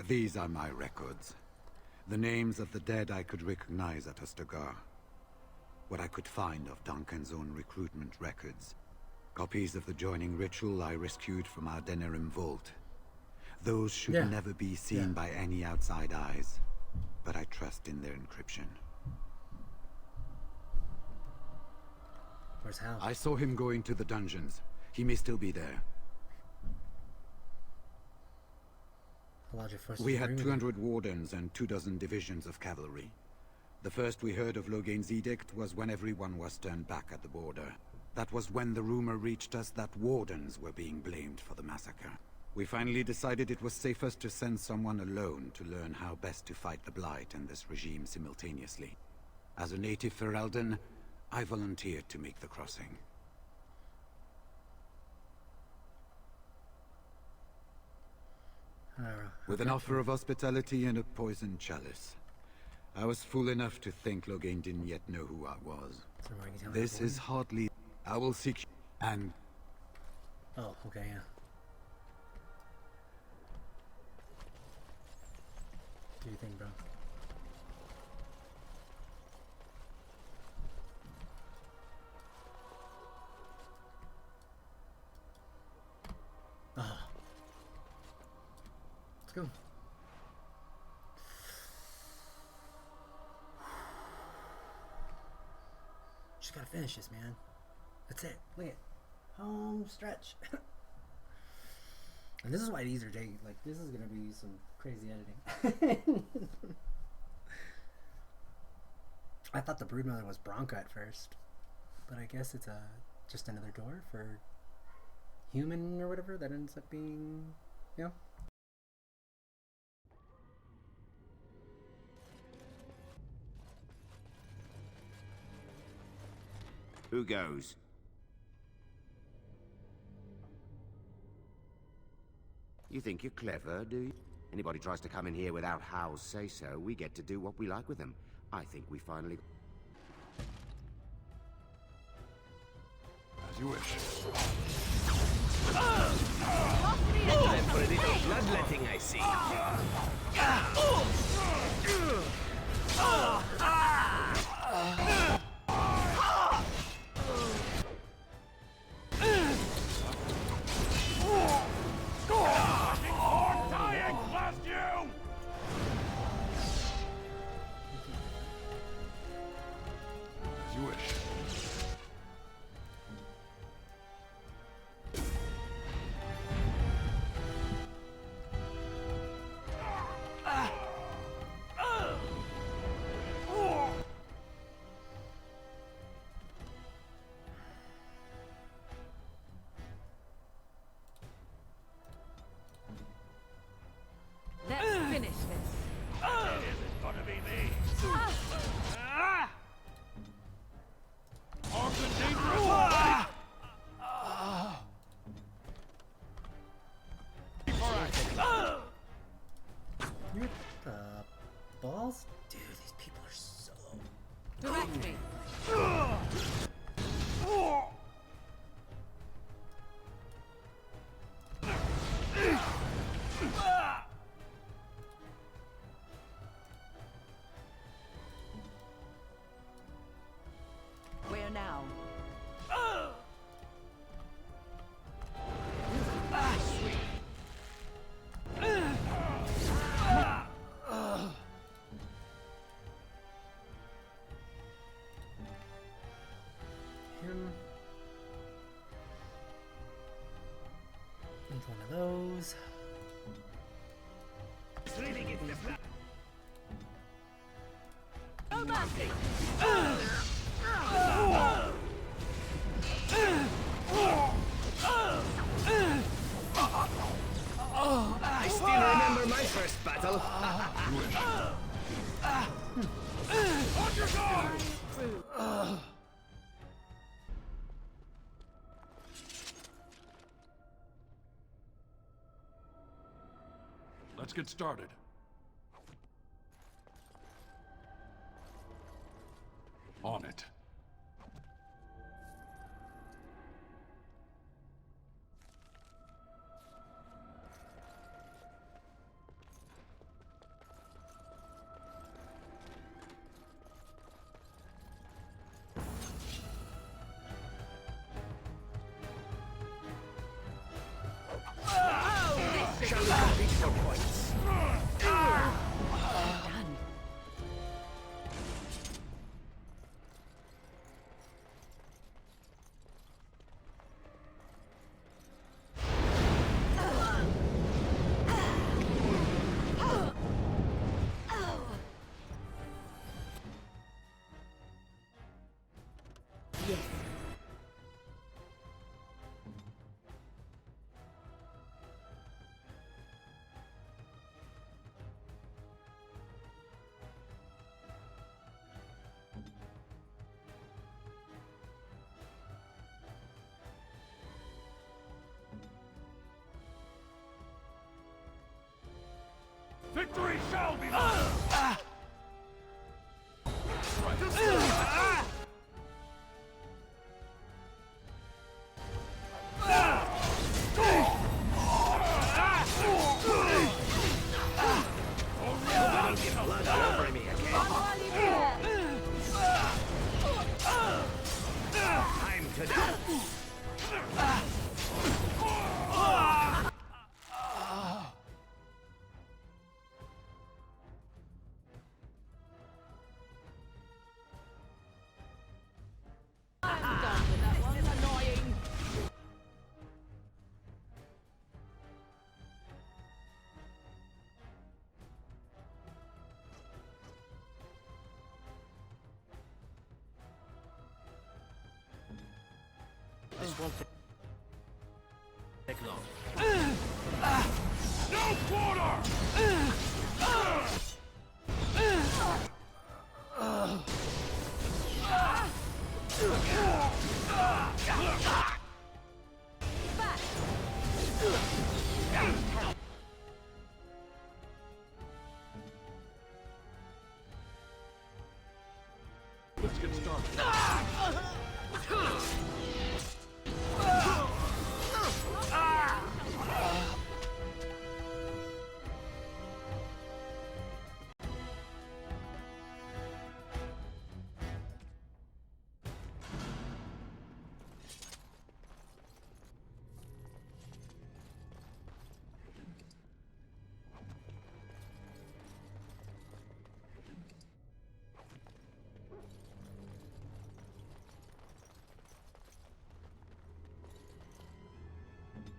these are my records. The names of the dead I could recognize at Ostagar. What I could find of Duncan's own recruitment records. Copies of the joining ritual I rescued from our Denerim vault. Those should never be seen by any outside eyes, but I trust in their encryption. Where's Hal? I saw him going to the dungeons. He may still be there. We had 200 wardens and 24 divisions of cavalry. The first we heard of Loghain's edict was when everyone was turned back at the border. That was when the rumor reached us that wardens were being blamed for the massacre. We finally decided it was safest to send someone alone to learn how best to fight the Blight and this regime simultaneously. As a native Ferelden, I volunteered to make the crossing. With an offer of hospitality and a poisoned chalice. I was fool enough to think Loghain didn't yet know who I was. This is hardly... I will seek... and... Oh, okay, yeah. Do you think, bro? Oh. Let's go. Just gotta finish this, man. That's it. Look at it. Home stretch. And this is why these are taking, like, this is gonna be some crazy editing. I thought the Broodmother was Bronca at first, but I guess it's just another door for human or whatever that ends up being, you know. Who goes? You think you're clever, do you? Anybody tries to come in here without Hal's say-so, we get to do what we like with them. I think we finally... As you wish. Time for a little bloodletting, I see. As you wish. Let's finish this. It isn't gonna be me. Armed and dangerous. What the balls? Dude, these people are so... Direct me. monkey! I still remember my first battle. On your guard! Let's get started. On it. Shall we compete for points? Done. Yes. Victory shall be mine! Don't get blood all over me again. Time to dance. I'm done with that one. Annoying. This won't take long. No quarter! Let's get started.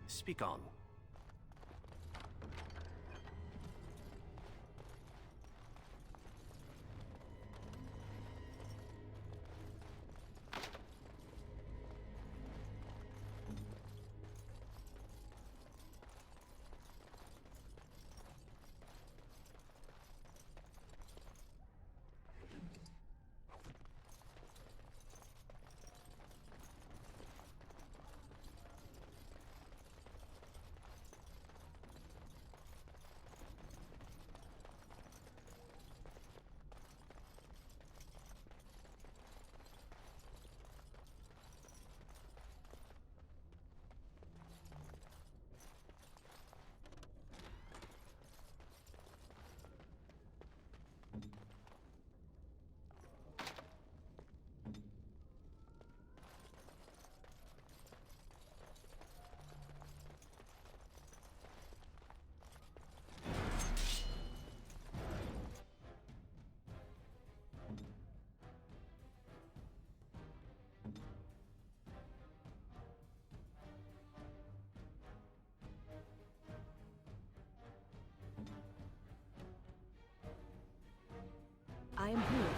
Speak on. I am here.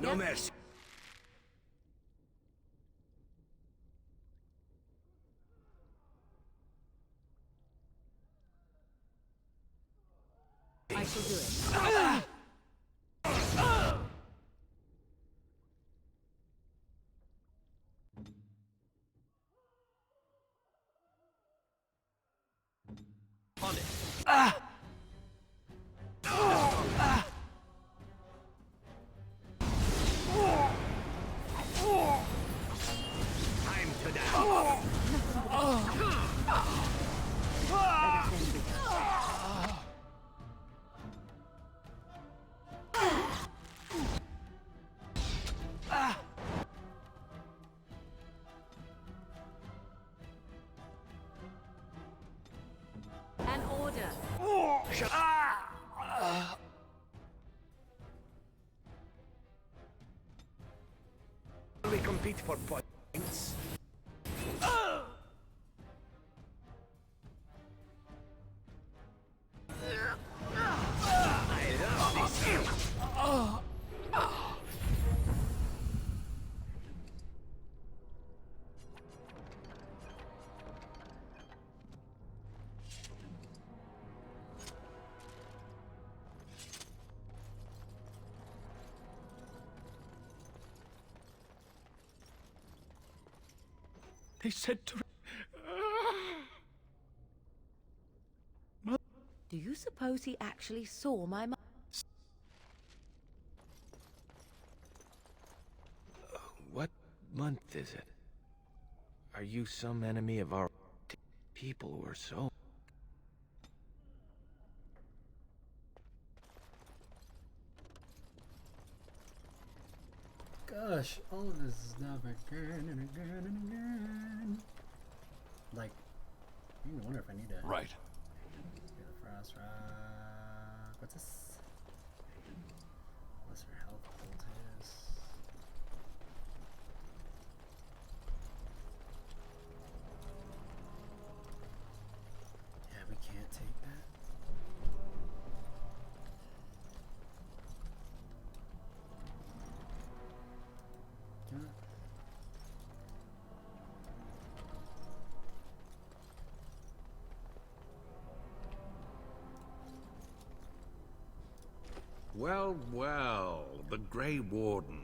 No mercy. I shall do it. On it. Time to die. An order. We compete for points. I love this. They said to... Do you suppose he actually saw my mother? What month is it? Are you some enemy of our... People were so... Gosh, all of this stuff again and again and again. Like, I even wonder if I need to. Right. Get a frost rock. What's this? Lesser health poultice. Yeah, we can't take that. Well, well, the Grey Warden.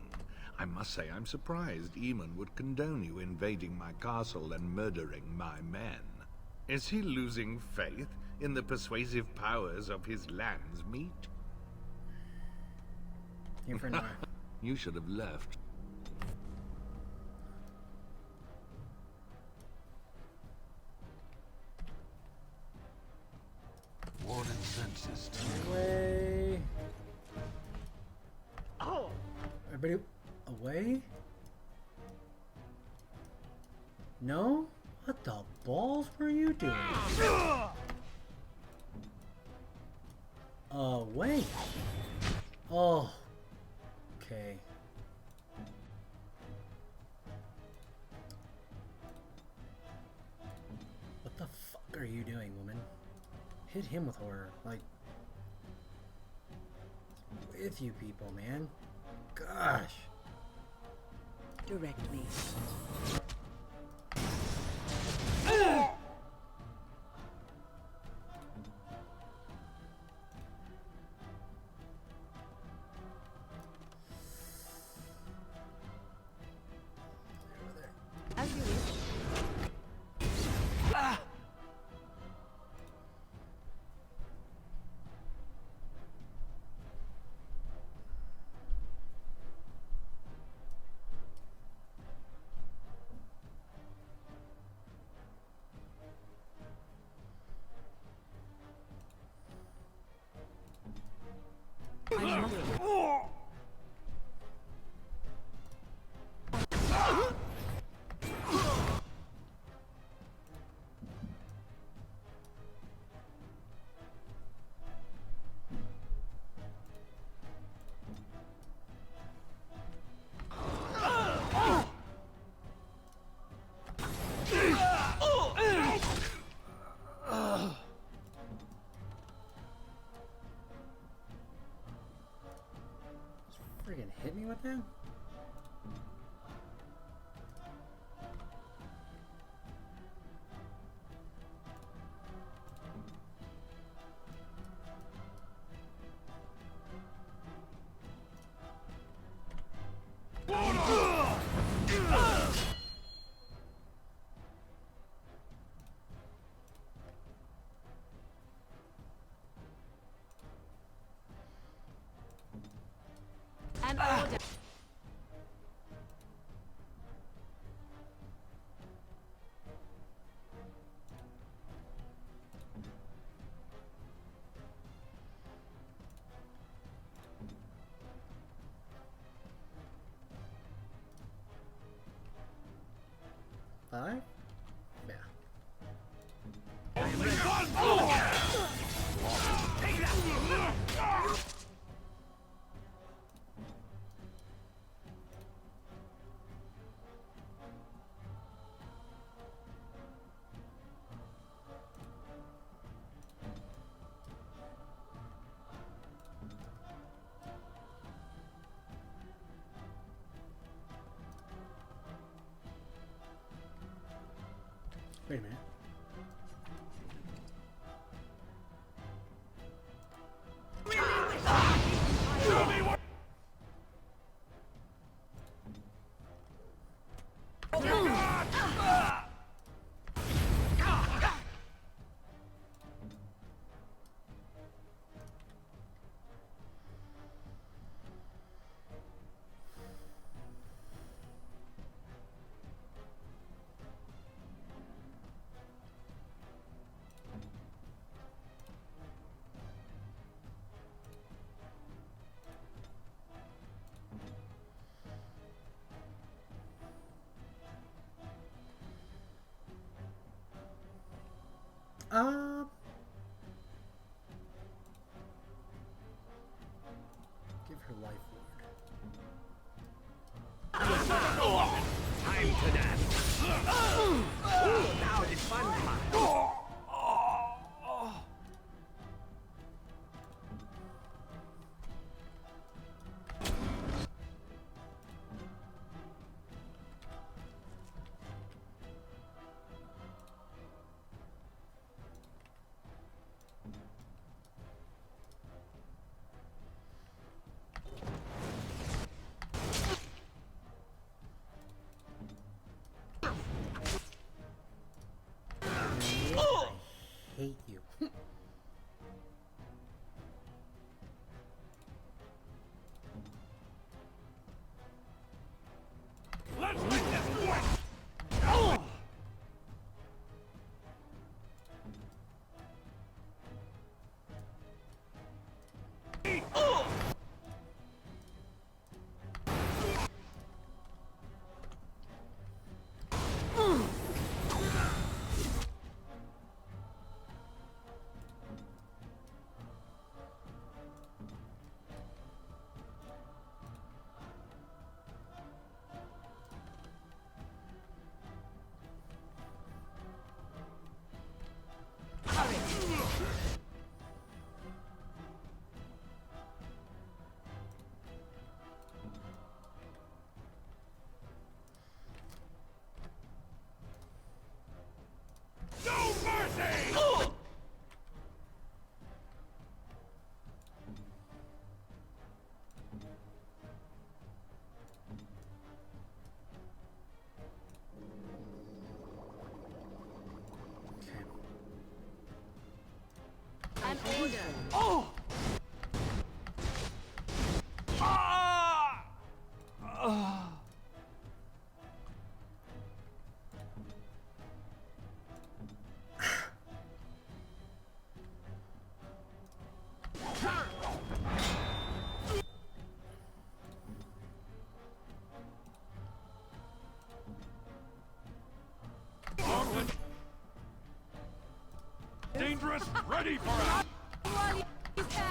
I must say I'm surprised Eamon would condone you invading my castle and murdering my men. Is he losing faith in the persuasive powers of his land's meat? Here for now. You should have left. Warden senses. Away. Oh! Everybody away? No? What the balls were you doing? Away. Oh. Okay. What the fuck are you doing, woman? Hit him with horror, like, with you people, man. Gosh. Direct me. Friggin' hit me with that? An order. Five? Yeah. Wait a minute. Give her life ward. Time to dance. Now it's fun time. Hate you. Let's make this quick! No mercy! An order. Oh! Ah! Ready for us! While you can.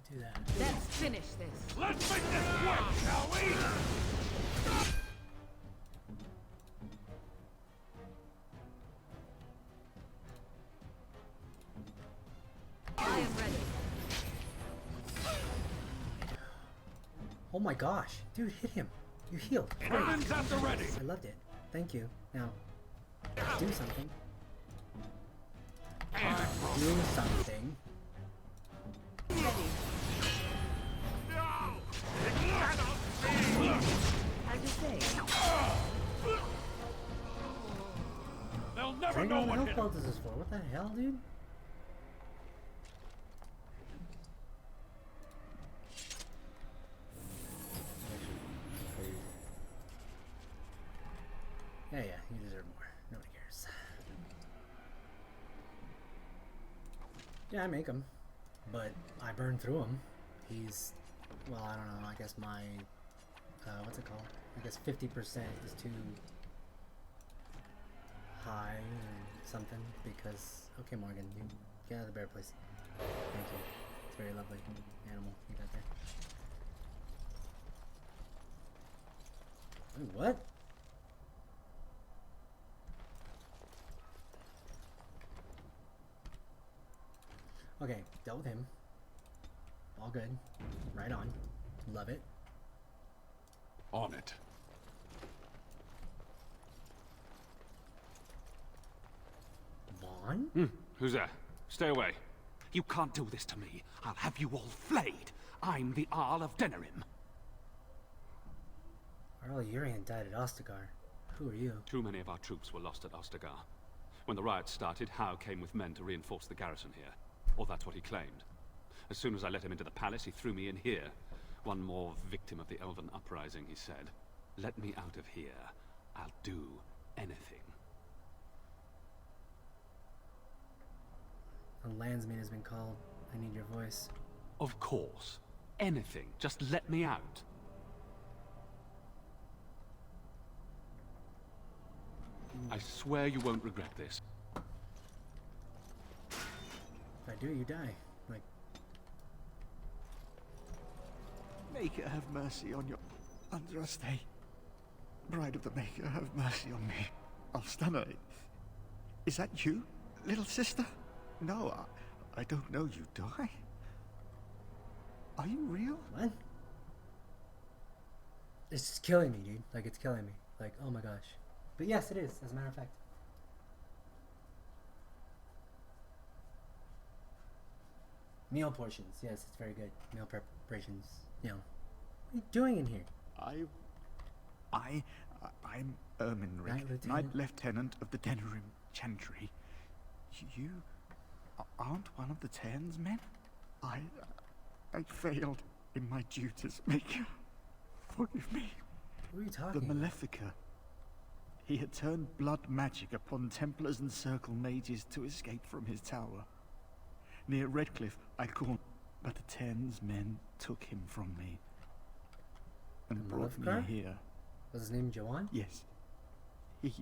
Do that. Let's finish this. Let's make this work, shall we? I am ready. Oh my gosh, dude, hit him. You healed. Weapons at the ready. I loved it. Thank you. Now, do something. Do something. Ready. As you say. They'll never Dragon know on what health hit belt is this for? What the hell, dude? Yeah, you deserve more. Nobody cares. Yeah, I make him, but I burn through him. He's, well, I don't know. I guess my, what's it called? I guess 50% is too high or something because, okay, Morgan, you get out of the bear place. Thank you. It's a very lovely animal you got there. Wait, what? Okay, dealt with him. All good. Right on. Love it. On it. Vaughn? Who's there? Stay away. You can't do this to me. I'll have you all flayed. I'm the Arl of Denerim. Earl Urian died at Ostagar. Who are you? Too many of our troops were lost at Ostagar. When the riots started, Howe came with men to reinforce the garrison here. Or that's what he claimed. As soon as I let him into the palace, he threw me in here. One more victim of the Elven uprising, he said. Let me out of here. I'll do anything. A landsman has been called. I need your voice. Of course. Anything. Just let me out. I swear you won't regret this. If I do, you die. Like... Maker, have mercy on your... Andraste. Bride of the Maker, have mercy on me. Alstana, is that you, little sister? No, I don't know you, do I? Are you real? What? It's just killing me, dude. Like, it's killing me. Like, oh my gosh. But yes, it is, as a matter of fact. Meal portions. Yes, it's very good. Meal preparations. You know. What are you doing in here? I'm Erminric, Knight Lieutenant of the Denerim Chantry. You aren't one of the Tern's men? I failed in my duties, Maker. Forgive me. Who are you talking The about? Malefica. He had turned blood magic upon Templars and Circle mages to escape from his tower. Near Redcliffe, I caught, but the Tern's men took him from me and brought me here. Was his name Joanne? Yes. He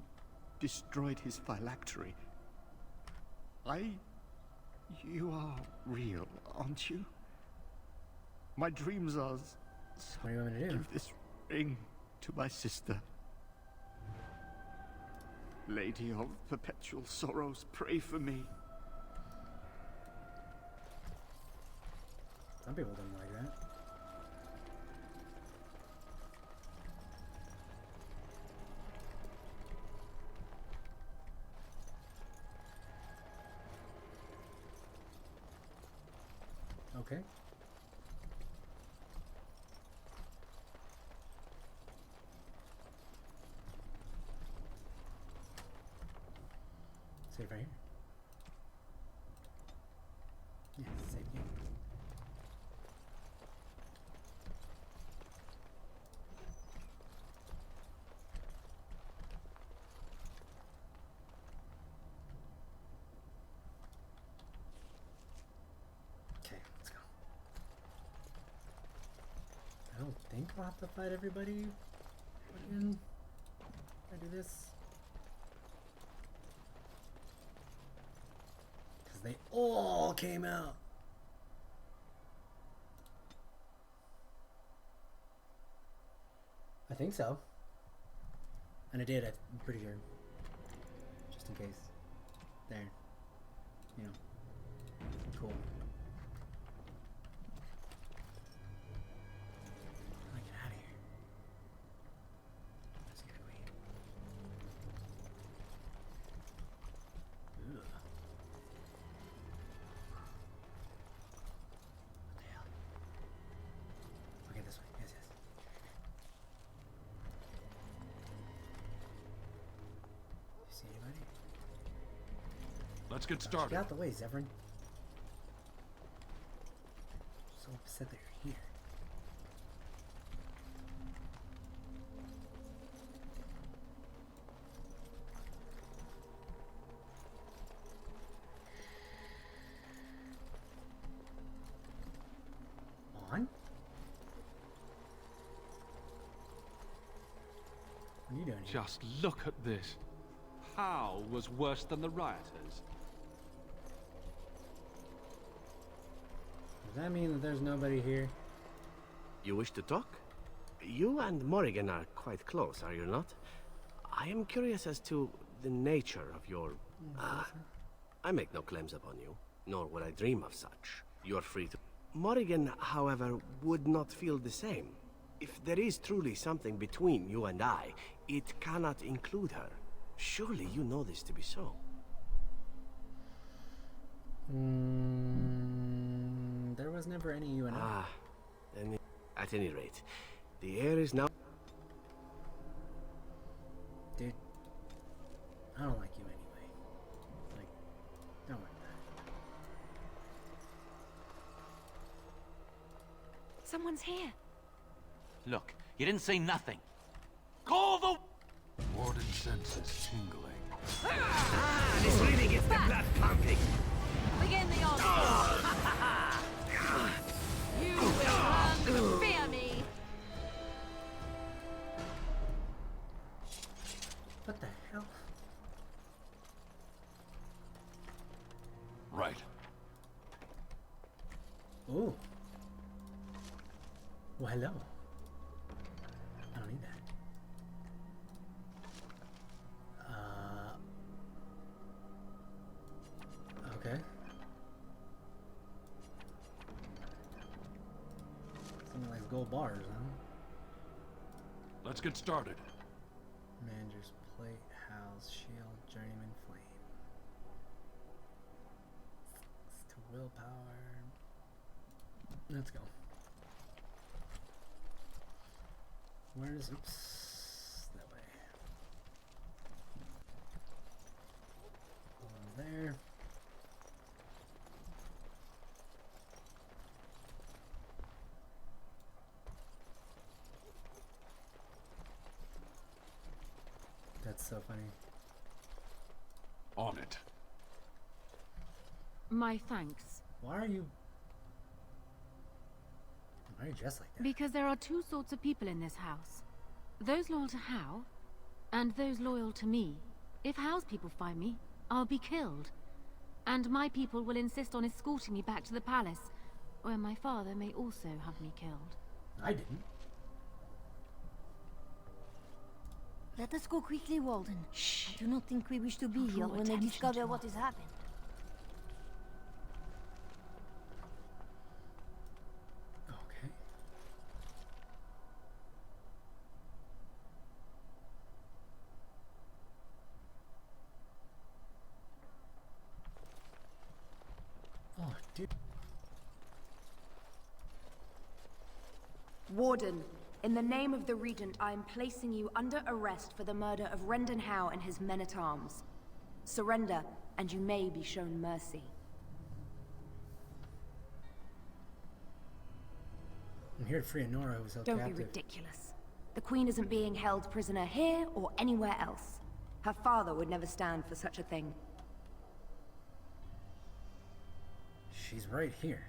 destroyed his phylactery. You are real, aren't you? My dreams are... What do you want me to do? Give this ring to my sister. Lady of perpetual sorrows, pray for me. Some people don't like that. Okay. Save right here. Yeah, save game. think I'll have to fight everybody again. I do this. Because they all came out. I think so. And I did, I'm pretty sure. Just in case. There. You know. Cool. How do I get out of here? That's a good way. Ugh. What the hell? Okay, this way. Yes, yes. You see anybody? Let's get Get started. out the way, Zevran. So upset that you're here. On? What are you doing here? Just look at this. How was worse than the rioters? Does that mean that there's nobody here? You wish to talk? You and Morrigan are quite close, are you not? I am curious as to the nature of your... I make no claims upon you, nor would I dream of such. You are free to... Morrigan, however, would not feel the same. If there is truly something between you and I, it cannot include her. Surely you know this to be so. There was never any you and I. Then at any rate, the air is now... Dude, I don't like you anyway. Like, don't worry about it. Someone's here. Look, you didn't say nothing. Call the... Warden's senses tingling. This really gets the blood pumping. Begin the onslaught. You will learn to fear me. What the hell? Right. Ooh. Well, hello. I don't need that. Okay. Something like gold bars, huh? Let's get started. Manager's plate, house, shield, journeyman, flame. To willpower. Let's go. Where's, oops, that way. One there. That's so funny. On it. My thanks. Why are you dressed like that? Because there are two sorts of people in this house. Those loyal to Hao, and those loyal to me. If Hao's people find me, I'll be killed. And my people will insist on escorting me back to the palace, where my father may also have me killed. I didn't. Let us go quickly, Walden. Shh. I do not think we wish to be here when they discover what has happened. Okay. Oh, dude. Warden, in the name of the Regent, I am placing you under arrest for the murder of Rendon Howe and his men-at-arms. Surrender, and you may be shown mercy. I'm here to free Nora, who's held Don't captive. be ridiculous. The Queen isn't being held prisoner here or anywhere else. Her father would never stand for such a thing. She's right here.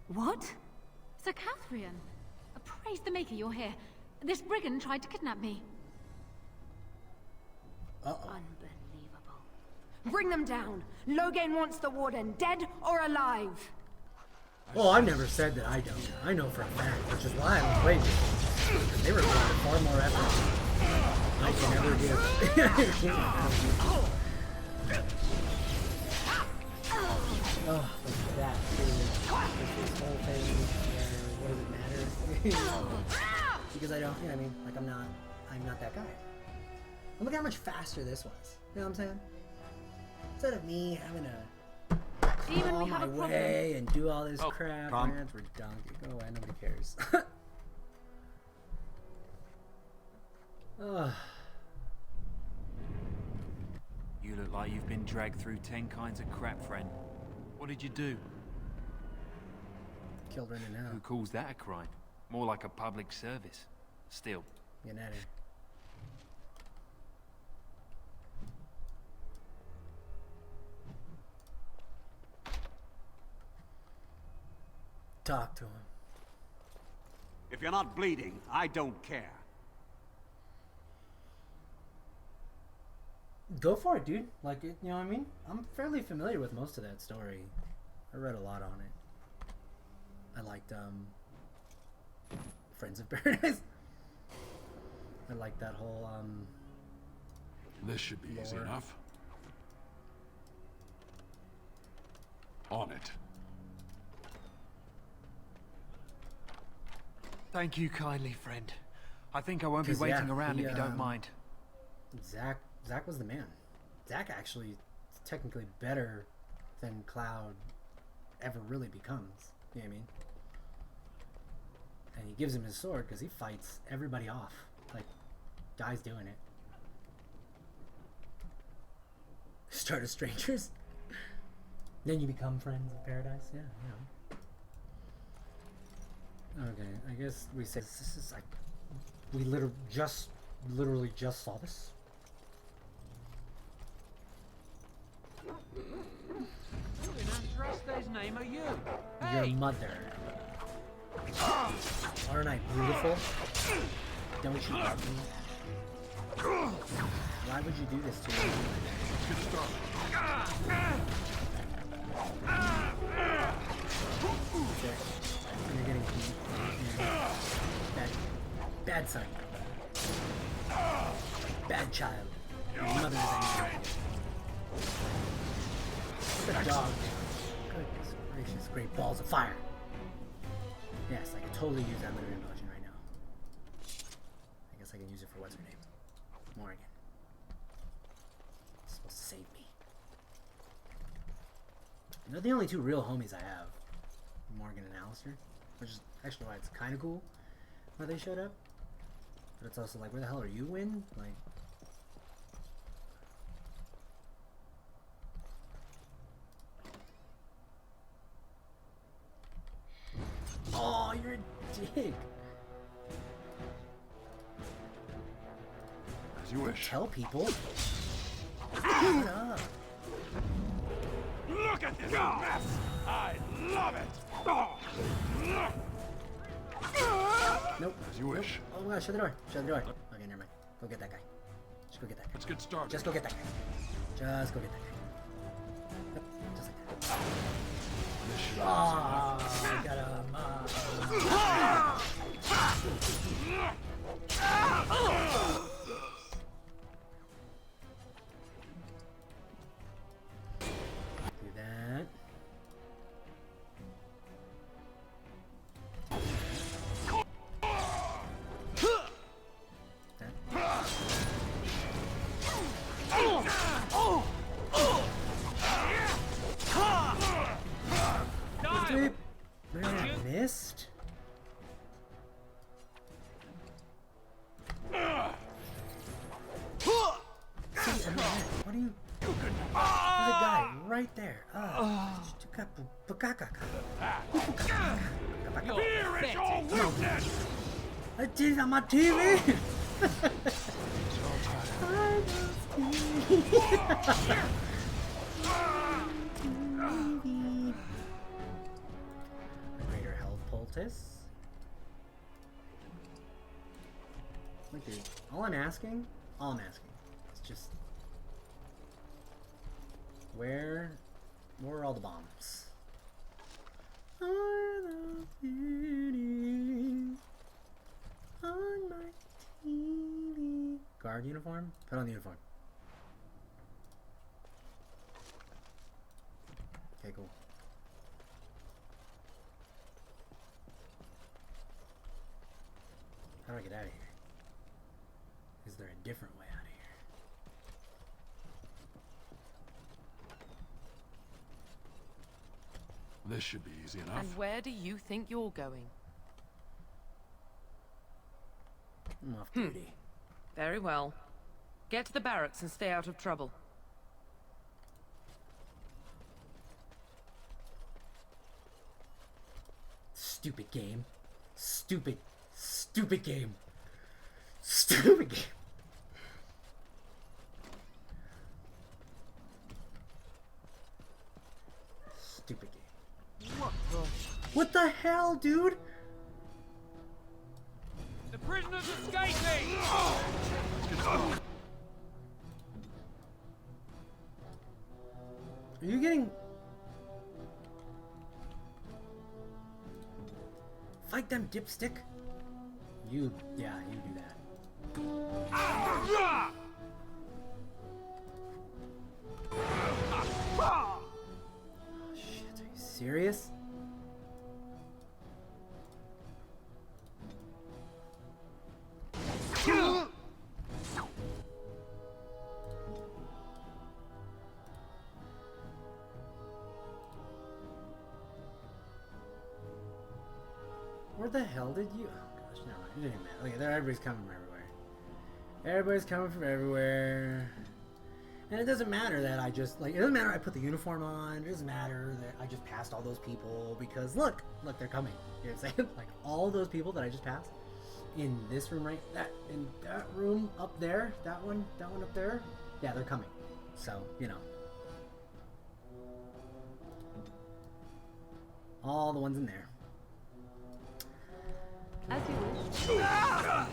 What? Sir Catherine, Praise the Maker, you're here. This brigand tried to kidnap me. Unbelievable. Bring them down. Logain wants the Warden, dead or alive. Well, I've never said that I don't. I know for a fact, which is why I was waiting. They require far more effort. I can never give. Oh, that this whole thing. What does it matter? Because I don't. Yeah, I mean, like I'm not that guy. And look how much faster this was. You know what I'm saying? Instead of me having to claw my way and do all this crap, man, it's redundant. Go away, nobody cares. You look like you've been dragged through 10 kinds of crap, friend. What did you do? Killed Rendon now. Who calls that a crime? More like a public service. Still. Get at it. Talk to him. If you're not bleeding, I don't care. Go for it, dude. Like, you know what I mean? I'm fairly familiar with most of that story. I read a lot on it. I liked, Friends of Paradise. I like that whole, This should be easy lore. enough. On it. Thank you kindly, friend. I think I won't be 'Cause, waiting yeah, around he, if you don't mind. Zach was the man. Zach actually is technically better than Cloud ever really becomes. You know what I mean? And he gives him his sword because he fights everybody off. Like, guy's doing it. Start as strangers. Then you become friends of paradise. Yeah, yeah. Okay, I guess we said this is like we literally just saw this. In Andraste's name are you? Your mother. Aren't I beautiful? Don't you love me? Why would you do this to me? Okay. And you're getting beat. Bad son. Bad child. Your mother is angry. Look at the dog. Goodness gracious. Great balls of fire. Yes, I can totally use that literary potion right now. I guess I can use it for what's her name? Morgan. It's supposed to save me. They're the only two real homies I have. Morgan and Alistair. Which is actually why it's kind of cool why they showed up. But it's also like, where the hell are you, Win? Like... Oh, you're a dick. As you wish. Tell people. Shut up. Look at this mess! I love it! Nope. As you wish. Oh my god, shut the door. Shut the door. Okay, never mind. Go get that guy. Just go get that guy. Let's get started. Just go get that guy. Just go get that guy. Yep, just like that. Oh, I got him. Do that. Deep. Man, I missed. See, and then, what are you? There's a guy right there. Here is your weakness! I did it on my TV. Greater health poultice. dude. All I'm asking is just where are all the bombs? Are the beauties on my TV? Guard uniform? Put on the uniform. Okay, cool. How do I get out of here? Is there a different way out of here? This should be easy enough. And where do you think you're going? I'm off duty. Very well. Get to the barracks and stay out of trouble. Stupid game. Stupid game. Stupid game. Stupid game. What the hell, dude? The prisoner's escaping! Are you getting... Fight them, dipstick. You do that. Oh, shit, are you serious? Where the hell did you... Oh gosh, never mind. It didn't even matter. Look at there, everybody's coming from everywhere. Everybody's coming from everywhere. And it doesn't matter that I just, like, it doesn't matter I put the uniform on. It doesn't matter that I just passed all those people because look, they're coming. You know what I'm saying? Like, all those people that I just passed in this room in that room up there, that one up there, yeah, they're coming. So, you know. All the ones in there. As you wish. You got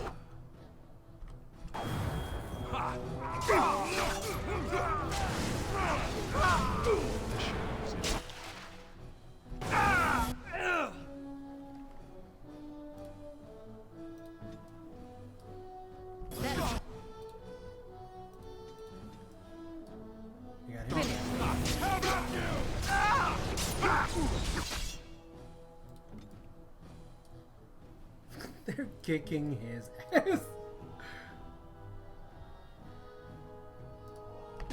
him. They're kicking his ass.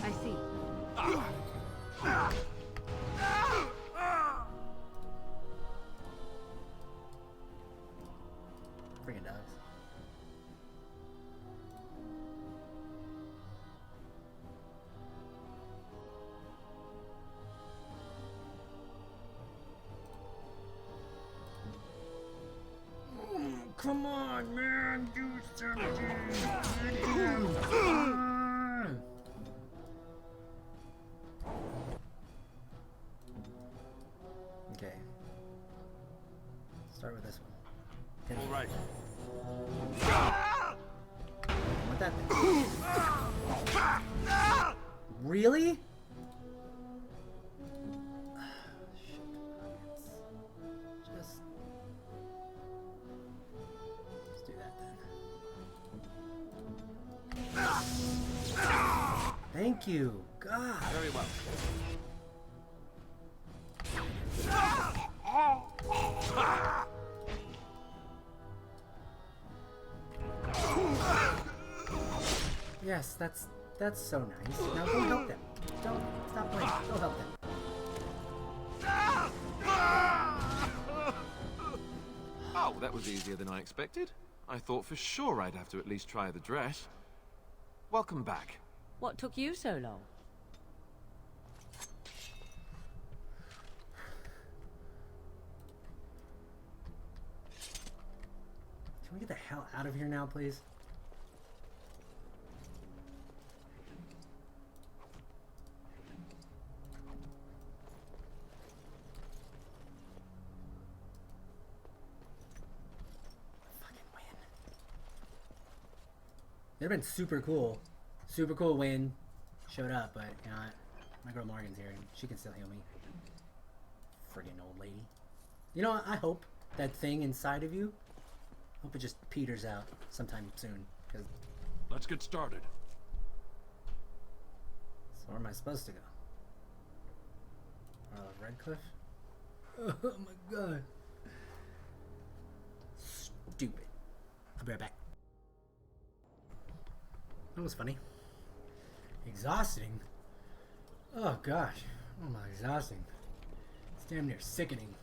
I see. Freaking dogs. Come on, man, do something. Come on. Okay. Start with this one. All right. What that thing? Really? Shit. Let's do that then. Thank you. God. Very well. Yes, that's so nice. Now go help them. Don't stop playing. Go help them. Oh, that was easier than I expected. I thought for sure I'd have to at least try the dress. Welcome back. What took you so long? Can we get the hell out of here now, please? They've been super cool. Super cool when showed up, but you know what? My girl Morgan's here and she can still heal me. Friggin' old lady. You know what? I hope that thing inside of you, I hope it just peters out sometime soon. Cause let's get started. So where am I supposed to go? Redcliffe? Oh my god. Stupid. I'll be right back. That was funny. Exhausting? Oh gosh. Oh my, exhausting. It's damn near sickening.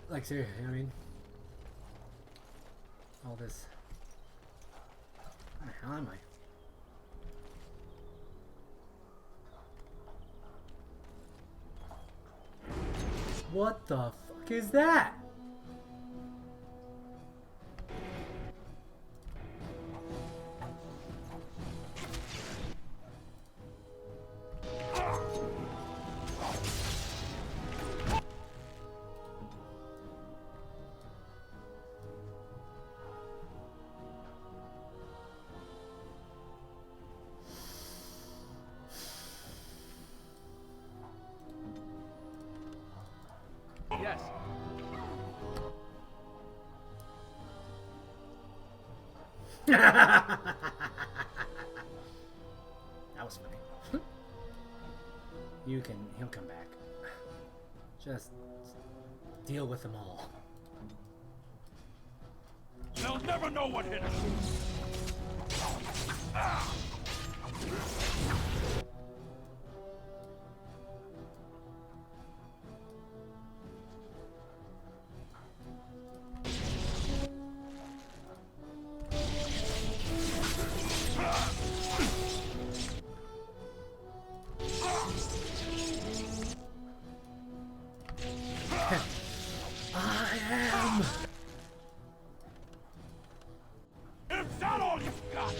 Like seriously, I mean, all this. Where the hell am I? What the fuck is that? Yes. That was funny. He'll come back. Just deal with them all. They'll never know what hit us. I am. Is that all you've got?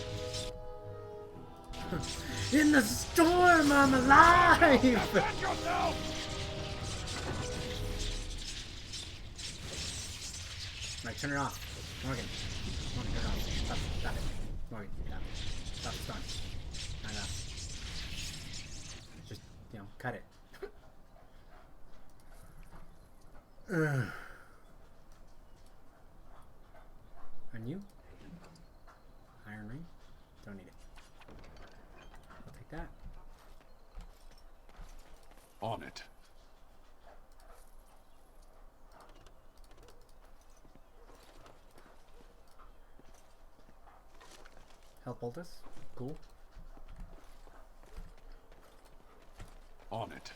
In the storm, I'm alive. Defend yourself! Right, turn it off. Morgan, turn it off. Stop it. Morgan, stop the storm. Turn it off. Just, cut it. And you? Iron ring? Don't need it. I'll take that. On it. Health poultice? Cool. On it.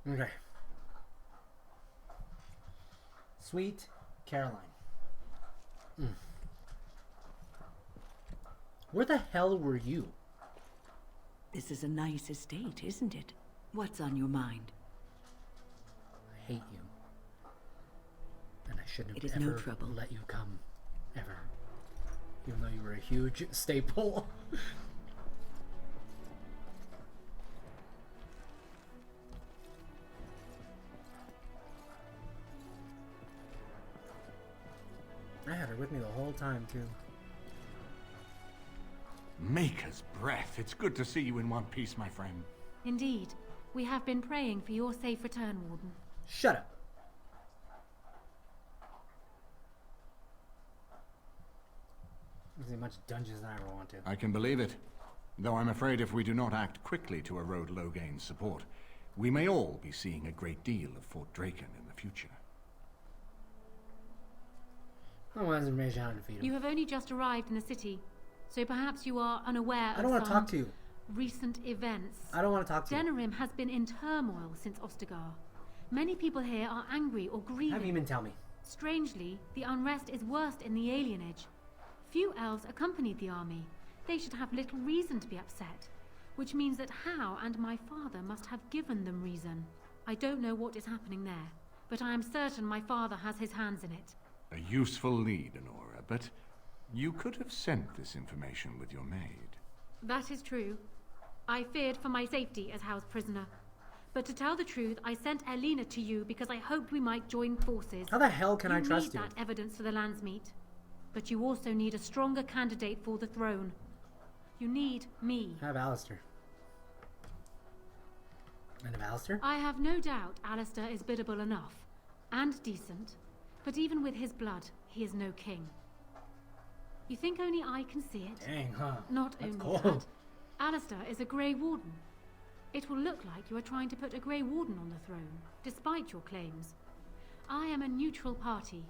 Okay. Sweet Caroline. Where the hell were you? This is a nice estate, isn't it? What's on your mind? I hate you. And I shouldn't It have is no ever trouble. let you come. Ever. Even though you were a huge staple. I had her with me the whole time, too. Maker's breath. It's good to see you in one piece, my friend. Indeed. We have been praying for your safe return, Warden. Shut up. There's as much dungeons as I ever want to. I can believe it. Though I'm afraid if we do not act quickly to erode Loghain's support, we may all be seeing a great deal of Fort Draken in the future. I want information how to defeat him. You have only just arrived in the city, so perhaps you are unaware of I don't want to some talk to you. recent events. I don't want to talk to you. Denerim has been in turmoil since Ostagar. Many people here are angry or grieving. Have you even tell me? Strangely, the unrest is worst in the alienage. Few elves accompanied the army. They should have little reason to be upset, which means that Hao and my father must have given them reason. I don't know what is happening there, but I am certain my father has his hands in it. A useful lead, Honora, but you could have sent this information with your maid. That is true. I feared for my safety as Hao's prisoner. But to tell the truth, I sent Elena to you because I hoped we might join forces. How the hell can I trust you? You need that evidence for the Landsmeet. But you also need a stronger candidate for the throne. You need me. I have Alistair. And of Alistair? I have no doubt Alistair is biddable enough. And decent. But even with his blood, he is no king. You think only I can see it? Dang, huh? Not That's only cold. that, Alistair is a Grey Warden. It will look like you are trying to put a Grey Warden on the throne, despite your claims. I am a neutral party,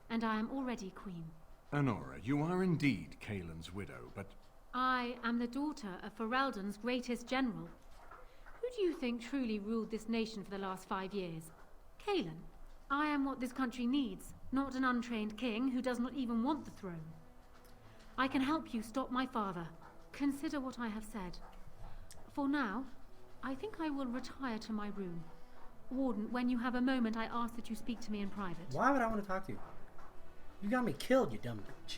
and I am already queen. Honora, you are indeed Kaelin's widow, but... I am the daughter of Ferelden's greatest general. Who do you think truly ruled this nation for the last 5 years? Kaelin. I am what this country needs, not an untrained king who does not even want the throne. I can help you stop my father. Consider what I have said. For now, I think I will retire to my room. Warden, when you have a moment, I ask that you speak to me in private. Why would I want to talk to you? You got me killed, you dumb bitch.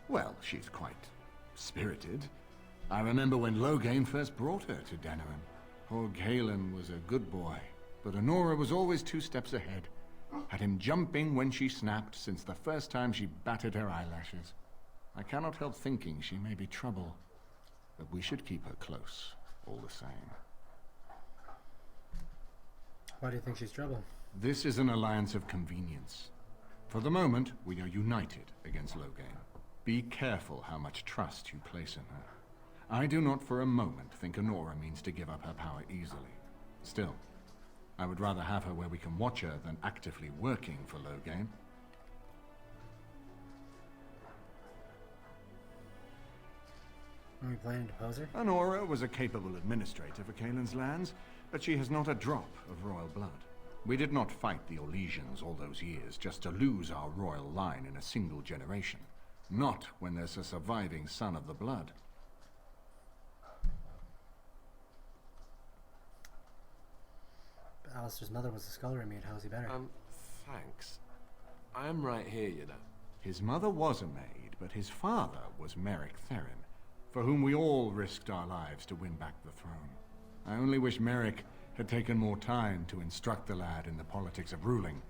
Well, she's quite spirited. I remember when Loghain first brought her to Denerim. Poor Kaelin was a good boy, but Honora was always 2 steps ahead. Had him jumping when she snapped since the first time she batted her eyelashes. I cannot help thinking she may be trouble, but we should keep her close, all the same. Why do you think she's trouble? This is an alliance of convenience. For the moment, we are united against Loghain. Be careful how much trust you place in her. I do not for a moment think Honora means to give up her power easily. Still, I would rather have her where we can watch her than actively working for Loghain. Are we planning to pose her? Honora was a capable administrator for Kaelin's lands, but she has not a drop of royal blood. We did not fight the Orlesians all those years just to lose our royal line in a single generation. Not when there's a surviving son of the blood. But Alistair's mother was a scullery maid. How is he better? Thanks. I am right here, you know. His mother was a maid, but his father was Merrick Therin, for whom we all risked our lives to win back the throne. I only wish Merrick had taken more time to instruct the lad in the politics of ruling.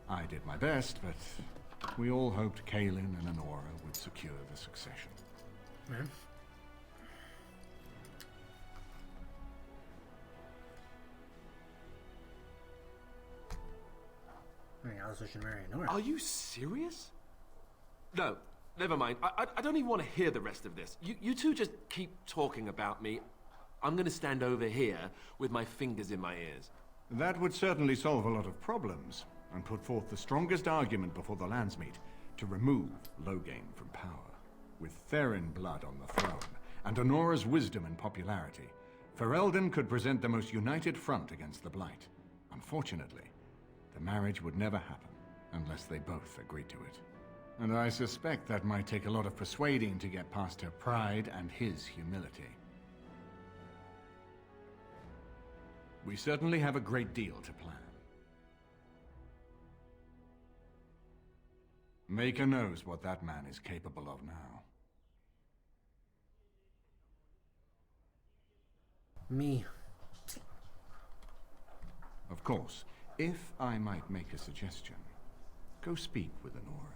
I did my best, but we all hoped Kaelin and Honora would secure the succession. Man. I mean, Alistair should marry Honora. Are you serious? No, never mind. I don't even want to hear the rest of this. You two just keep talking about me. I'm going to stand over here with my fingers in my ears. That would certainly solve a lot of problems, and put forth the strongest argument before the Landsmeet to remove Loghain from power. With Therin blood on the throne, and Honora's wisdom and popularity, Ferelden could present the most united front against the Blight. Unfortunately, the marriage would never happen unless they both agreed to it. And I suspect that might take a lot of persuading to get past her pride and his humility. We certainly have a great deal to plan. Maker knows what that man is capable of now. Me. Of course, if I might make a suggestion, go speak with Honora.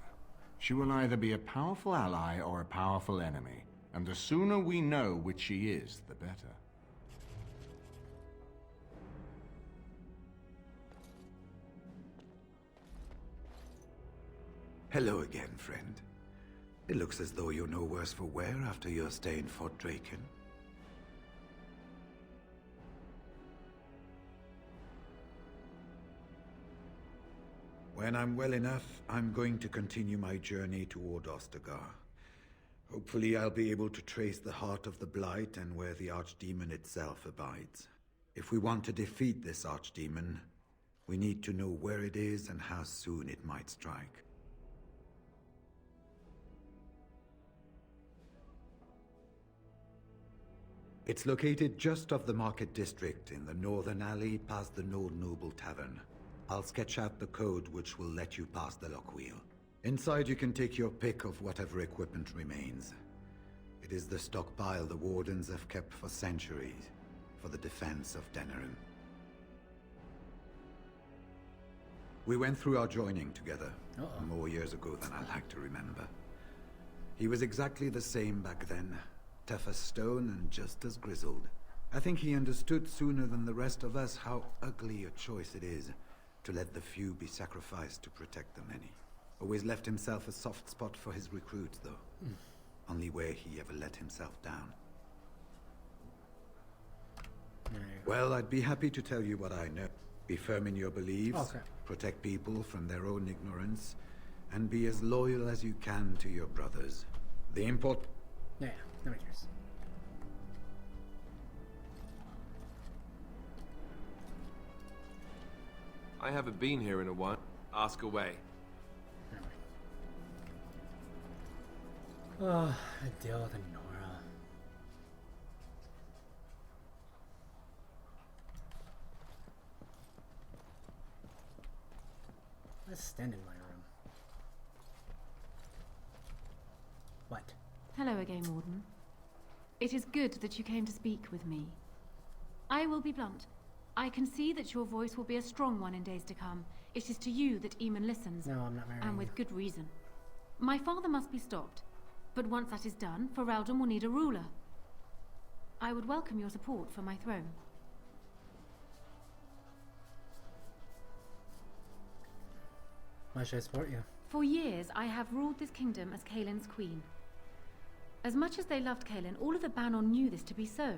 She will either be a powerful ally or a powerful enemy, and the sooner we know which she is, the better. Hello again, friend. It looks as though you're no worse for wear after your stay in Fort Draken. When I'm well enough, I'm going to continue my journey toward Ostagar. Hopefully I'll be able to trace the heart of the Blight and where the Archdemon itself abides. If we want to defeat this Archdemon, we need to know where it is and how soon it might strike. It's located just off the Market District in the northern alley past the Nord Noble Tavern. I'll sketch out the code which will let you pass the lock wheel. Inside you can take your pick of whatever equipment remains. It is the stockpile the Wardens have kept for centuries, for the defense of Denerim. We went through our joining together, more years ago than I like to remember. He was exactly the same back then, tough as stone and just as grizzled. I think he understood sooner than the rest of us how ugly a choice it is to let the few be sacrificed to protect the many. Always left himself a soft spot for his recruits, though. Only where he ever let himself down. Well, I'd be happy to tell you what I know. Be firm in your beliefs, protect people from their own ignorance, and be as loyal as you can to your brothers. The import... Yeah, nobody cares. I haven't been here in a while. Ask away. Oh, I deal with Nora. Let's stand in my room. What? Hello again, Warden. It is good that you came to speak with me. I will be blunt. I can see that your voice will be a strong one in days to come. It is to you that Eamon listens. No, I'm not marrying and with good reason. My father must be stopped. But once that is done, Ferelden will need a ruler. I would welcome your support for my throne. Why should I support you? For years, I have ruled this kingdom as Kaelin's queen. As much as they loved Kaelin, all of the Banon knew this to be so.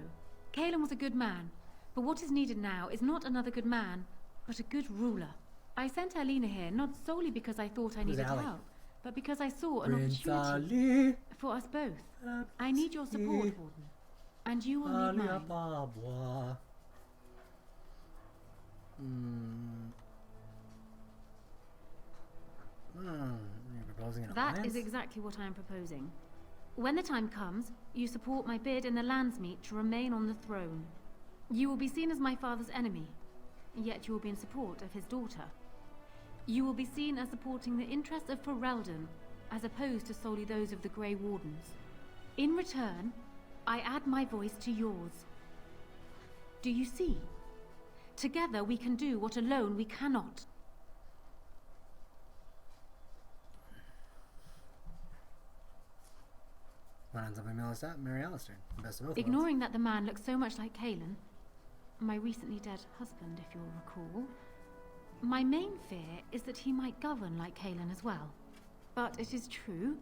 Kaelin was a good man, but what is needed now is not another good man, but a good ruler. I sent Alina here not solely because I thought I needed help, but because I saw an opportunity for us both. I need your support, Warden, and you will need mine. You're proposing an That alliance? is exactly what I am proposing. When the time comes, you support my bid in the Landsmeet to remain on the throne. You will be seen as my father's enemy, yet you will be in support of his daughter. You will be seen as supporting the interests of Ferelden, as opposed to solely those of the Grey Wardens. In return, I add my voice to yours. Do you see? Together we can do what alone we cannot. What ends up in Melisat? Marry Alistair. Best of both Ignoring that the man looks so much like Kaelin, my recently dead husband, if you'll recall, my main fear is that he might govern like Kaelin as well. But it is true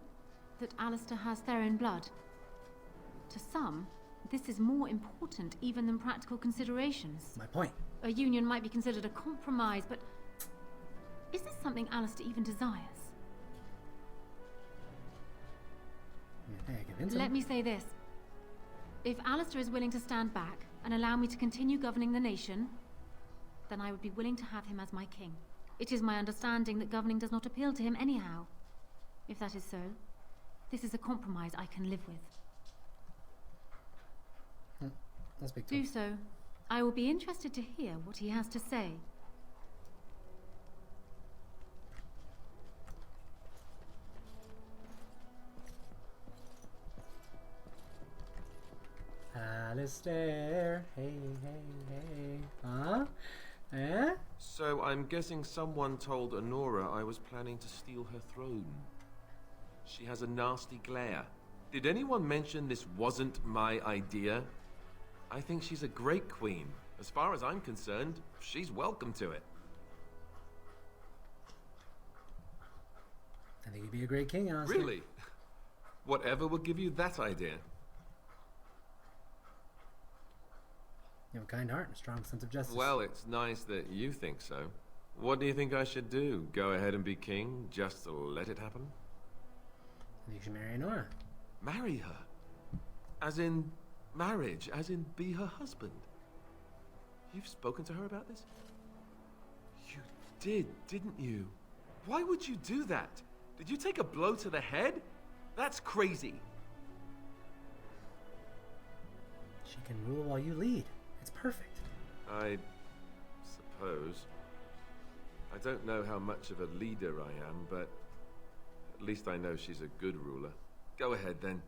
that Alistair has Therin blood. To some, this is more important even than practical considerations. My point. A union might be considered a compromise, but is this something Alistair even desires? Let me say this. If Alistair is willing to stand back and allow me to continue governing the nation, then I would be willing to have him as my king. It is my understanding that governing does not appeal to him anyhow. If that is so, this is a compromise I can live with. That's big Do so. I will be interested to hear what he has to say. Alistair, hey, hey, hey. Huh? Eh? So I'm guessing someone told Honora I was planning to steal her throne. She has a nasty glare. Did anyone mention this wasn't my idea? I think she's a great queen. As far as I'm concerned, she's welcome to it. I think you'd be a great king, Alistair. Really? Whatever would give you that idea? You have a kind heart and a strong sense of justice. Well, it's nice that you think so. What do you think I should do? Go ahead and be king, just to let it happen? You should marry Nora. Marry her? As in marriage? As in be her husband? You've spoken to her about this? You did, didn't you? Why would you do that? Did you take a blow to the head? That's crazy. She can rule while you lead. It's perfect. I suppose. I don't know how much of a leader I am, but at least I know she's a good ruler. Go ahead, then.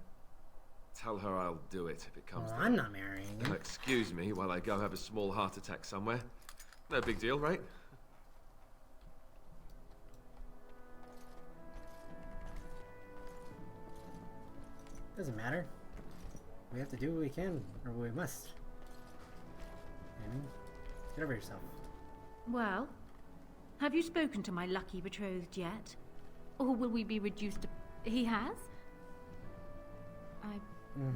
Tell her I'll do it if it comes Well, to I'm it. not marrying him. Excuse me while I go have a small heart attack somewhere. No big deal, right? Doesn't matter. We have to do what we can, or we must. I mean, get over yourself. Well, have you spoken to my lucky betrothed yet? Or will we be reduced to... He has? I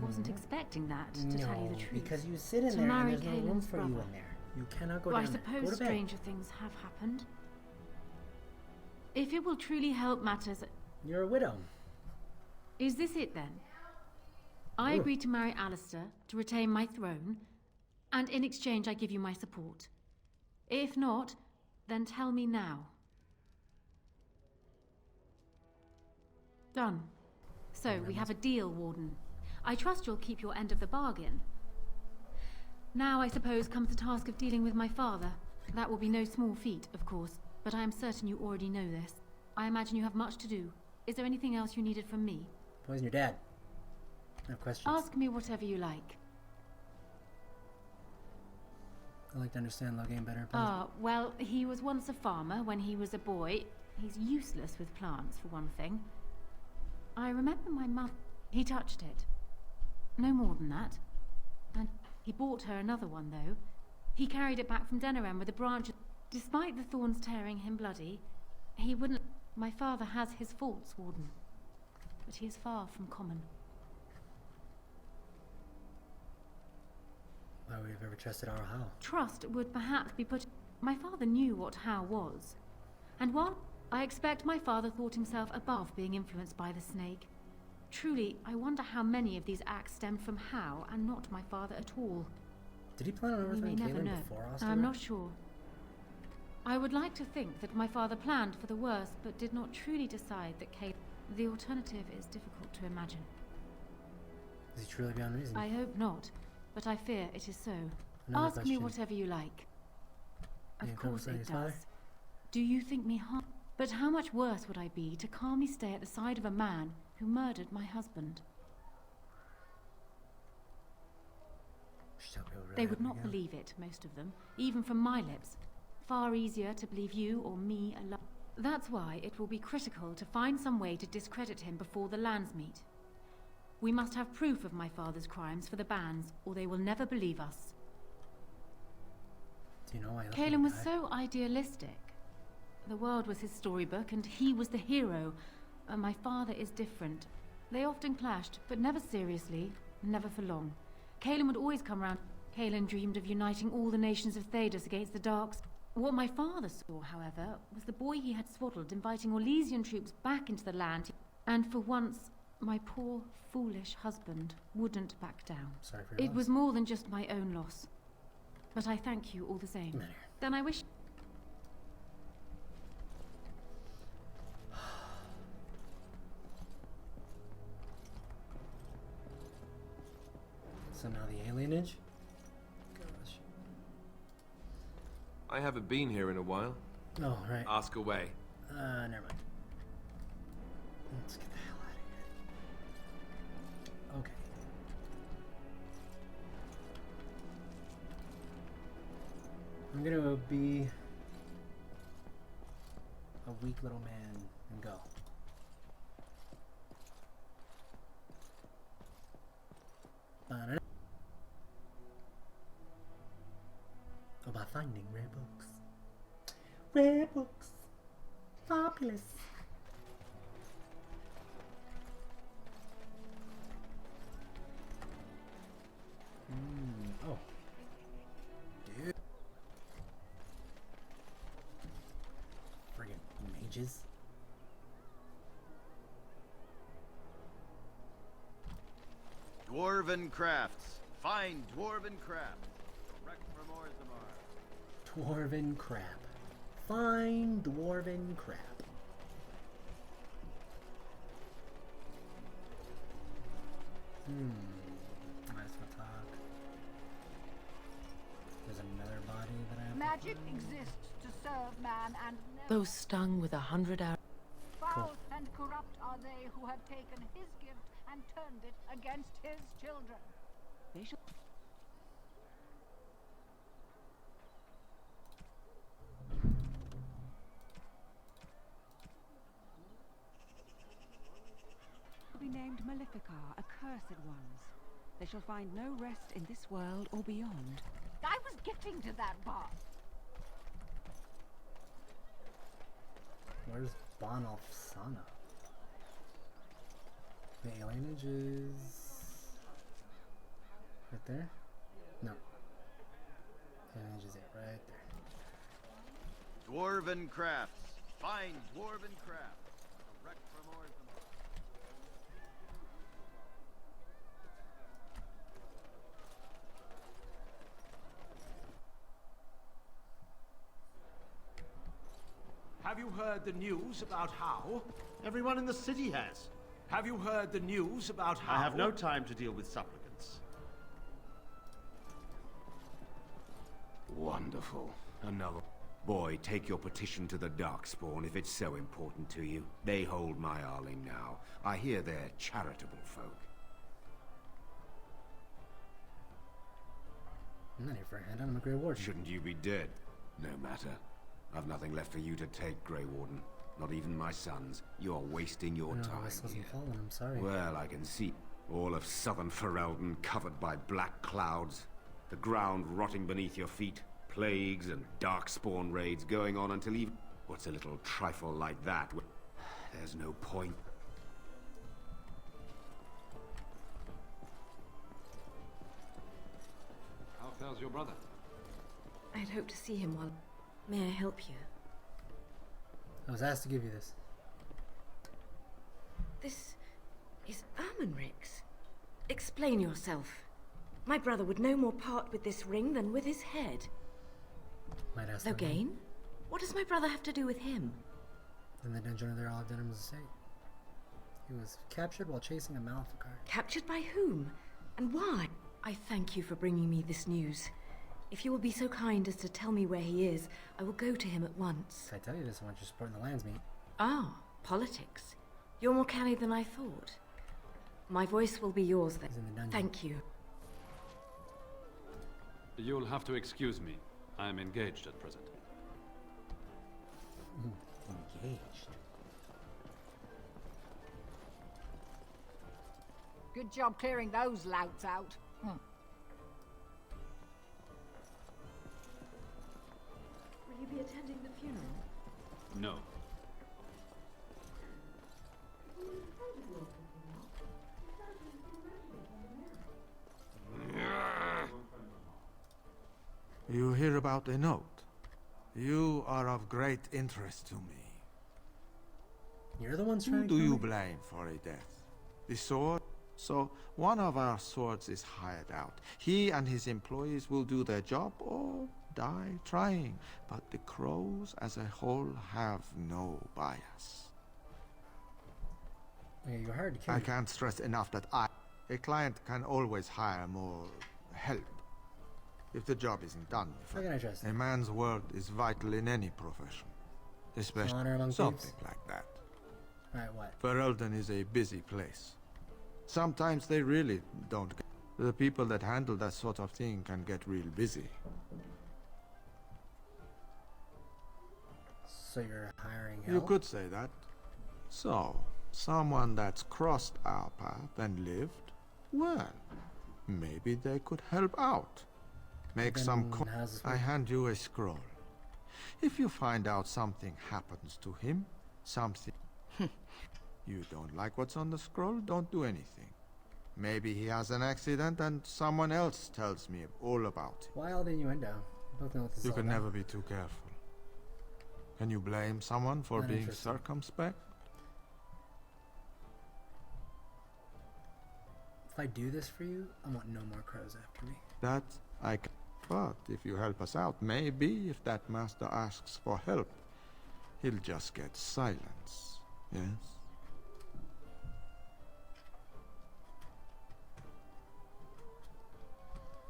wasn't expecting that, to tell you the truth. Because you sit in to there and marry there's no room Caelan's for you brother. in there. You cannot go Well, I down there. Go suppose to bed. stranger things have happened. If it will truly help matters... You're a widow. Is this it then? I Ooh. agreed to marry Alistair to retain my throne, and in exchange I give you my support. If not, then tell me now. Done. So, we have a deal, Warden. I trust you'll keep your end of the bargain. Now, I suppose, comes the task of dealing with my father. That will be no small feat, of course, but I am certain you already know this. I imagine you have much to do. Is there anything else you needed from me? Poison your dad. I have questions. Ask me whatever you like. I'd like to understand Logain better. Well, he was once a farmer when he was a boy. He's useless with plants, for one thing. I remember my mother... He touched it. No more than that. And he bought her another one, though. He carried it back from Denerim with a branch. Despite the thorns tearing him bloody, he wouldn't... My father has his faults, Warden. But he is far from common. Why would we have ever trusted our Hal? Trust would perhaps be put... My father knew what How was. And while I expect my father thought himself above being influenced by the snake, truly, I wonder how many of these acts stemmed from How and not my father at all. Did he plan on We may overthrowing never Caelan know. before Oster? I'm not sure. I would like to think that my father planned for the worst, but did not truly decide that Caelan... The alternative is difficult to imagine. Is he truly beyond reason? I hope not, but I fear it is so. Another Ask me question. whatever you like. You Of come course beside it his does. father? Do you think me harm? But how much worse would I be to calmly stay at the side of a man who murdered my husband? They would not believe it, most of them, even from my lips. Far easier to believe you or me alone. That's why it will be critical to find some way to discredit him before the lands meet. We must have proof of my father's crimes for the bands, or they will never believe us. Do you know why? Caelan was so idealistic. The world was his storybook, and he was the hero. My father is different. They often clashed, but never seriously, never for long. Caelan would always come round. Caelan dreamed of uniting all the nations of Thedas against the Darks. What my father saw, however, was the boy he had swaddled inviting Orlesian troops back into the land. And for once, my poor, foolish husband wouldn't back down. Sorry for your It loss. was more than just my own loss. But I thank you all the same. Come here. Then I wish... So now the alienage? Gosh. I haven't been here in a while. Oh, right. Ask away. Never mind. Let's get the hell out of here. Okay. I'm gonna be a weak little man and go. Ba-da-da. About finding rare books. Rare books. Fabulous. Oh. Dude. Friggin' mages. Dwarven crafts. Fine dwarven crafts. Direct from Orzammar. Dwarven crap. Fine dwarven crap. Might as well talk. There's another body that I have. Magic exists to serve man and Though stung with 100 arrows. foul and corrupt are they who have taken his gift and turned it against his children. They shall be named Maleficar, accursed ones. They shall find no rest in this world or beyond. I was getting to that part. Where's Bonhoff Sana? The alienage is right there? No. Alienage is it right there. Dwarven crafts. Fine dwarven crafts. Direct from Orzammar. Have you heard the news about how? Everyone in the city has. Have you heard the news about how? I have no time to deal with supplicants. Wonderful. Another. Boy, take your petition to the Darkspawn if it's so important to you. They hold my Arling now. I hear they're charitable folk. I'm not here for a hand. I'm a Grey Warden. Shouldn't you be dead? No matter. I've nothing left for you to take, Grey Warden. Not even my sons. You're wasting your time this wasn't here. falling. I'm sorry. Well, I can see all of southern Ferelden covered by black clouds. The ground rotting beneath your feet. Plagues and darkspawn raids going on until even... What's a little trifle like that? There's no point. How fares your brother? I'd hoped to see him while... May I help you? I was asked to give you this. This is Ermenric's. Explain yourself. My brother would no more part with this ring than with his head. Might ask Loghain? What does my brother have to do with him? In the dungeon of their All of Denham's estate. He was captured while chasing a Maleficar. Captured by whom? And why? I thank you for bringing me this news. If you will be so kind as to tell me where he is, I will go to him at once. If I tell you this, I want you supporting the Landsmeet. Ah, politics. You're more canny than I thought. My voice will be yours then. He's in the dungeon. Thank you. You'll have to excuse me. I am engaged at present. Engaged. Good job clearing those louts out. Will you be attending the funeral? No. You hear about a note? You are of great interest to me. You're the ones Who trying to do kill you me? blame for a death? The sword? So, one of our swords is hired out. He and his employees will do their job or die trying. But the crows as a whole have no bias. Yeah, you're hard to kill. I can't stress enough that a client can always hire more help if the job isn't done. How can I trust A man's word is vital in any profession, especially Honor among something thieves? like that. Alright, what? Ferelden is a busy place. Sometimes they really don't get... The people that handle that sort of thing can get real busy. So you're hiring You help? could say that. So, someone that's crossed our path and lived, well, maybe they could help out. Make Then some how's this I work? hand you a scroll. If you find out something happens to him, something... you don't like what's on the scroll, don't do anything. Maybe he has an accident and someone else tells me all about it. Why all the innuendo? We both know what this You is can all about. never be too careful. Can you blame someone for Not being interested. circumspect? If I do this for you, I want no more crows after me. That I can. But if you help us out, maybe if that master asks for help, he'll just get silence. Yes?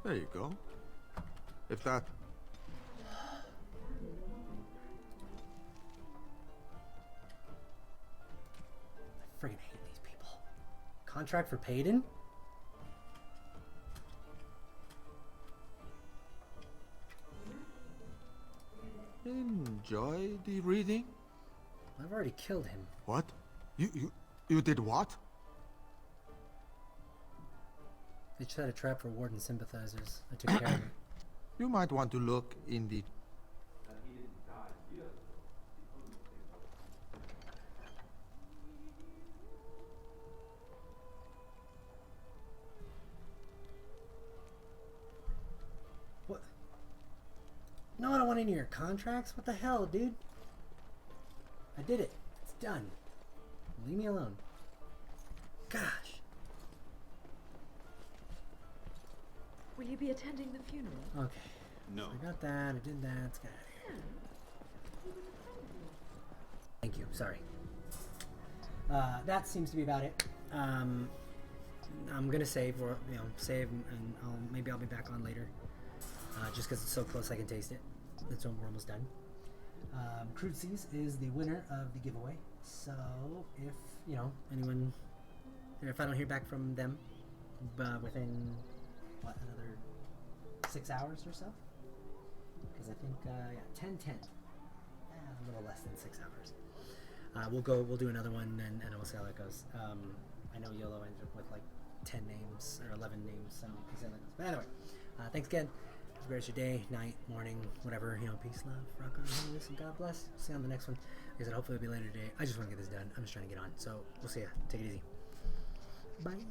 There you go. If that... I friggin' hate these people. Contract for Payton? Enjoy the reading? I've already killed him. What? You did what? They just had a trap for Warden sympathizers. I took care of it. You might want to look in the... What? No, I don't want any of your contracts. What the hell, dude? I did it. It's done. Leave me alone. Gosh. Will you be attending the funeral? Okay. No. So I got that. I did that. Let's get out of here. Thank you. Sorry. That seems to be about it. I'm gonna save, or save, and maybe I'll be back on later. Just because it's so close, I can taste it. That's when we're almost done. Crude Seas is the winner of the giveaway. So if anyone, if I don't hear back from them, within what, another 6 hours or so? Because I think 10, a little less than 6 hours. We'll do another one, and we'll see how that goes. I know YOLO ended up with like 10 names or 11 names, so we'll see how that goes. But anyway, thanks again. Have a great day, night, morning, whatever. Peace, love, rock on, holiness, and God bless. See you on the next one. Like I said, hopefully it'll be later today. I just want to get this done. I'm just trying to get on. So we'll see ya. Take it easy. Bye.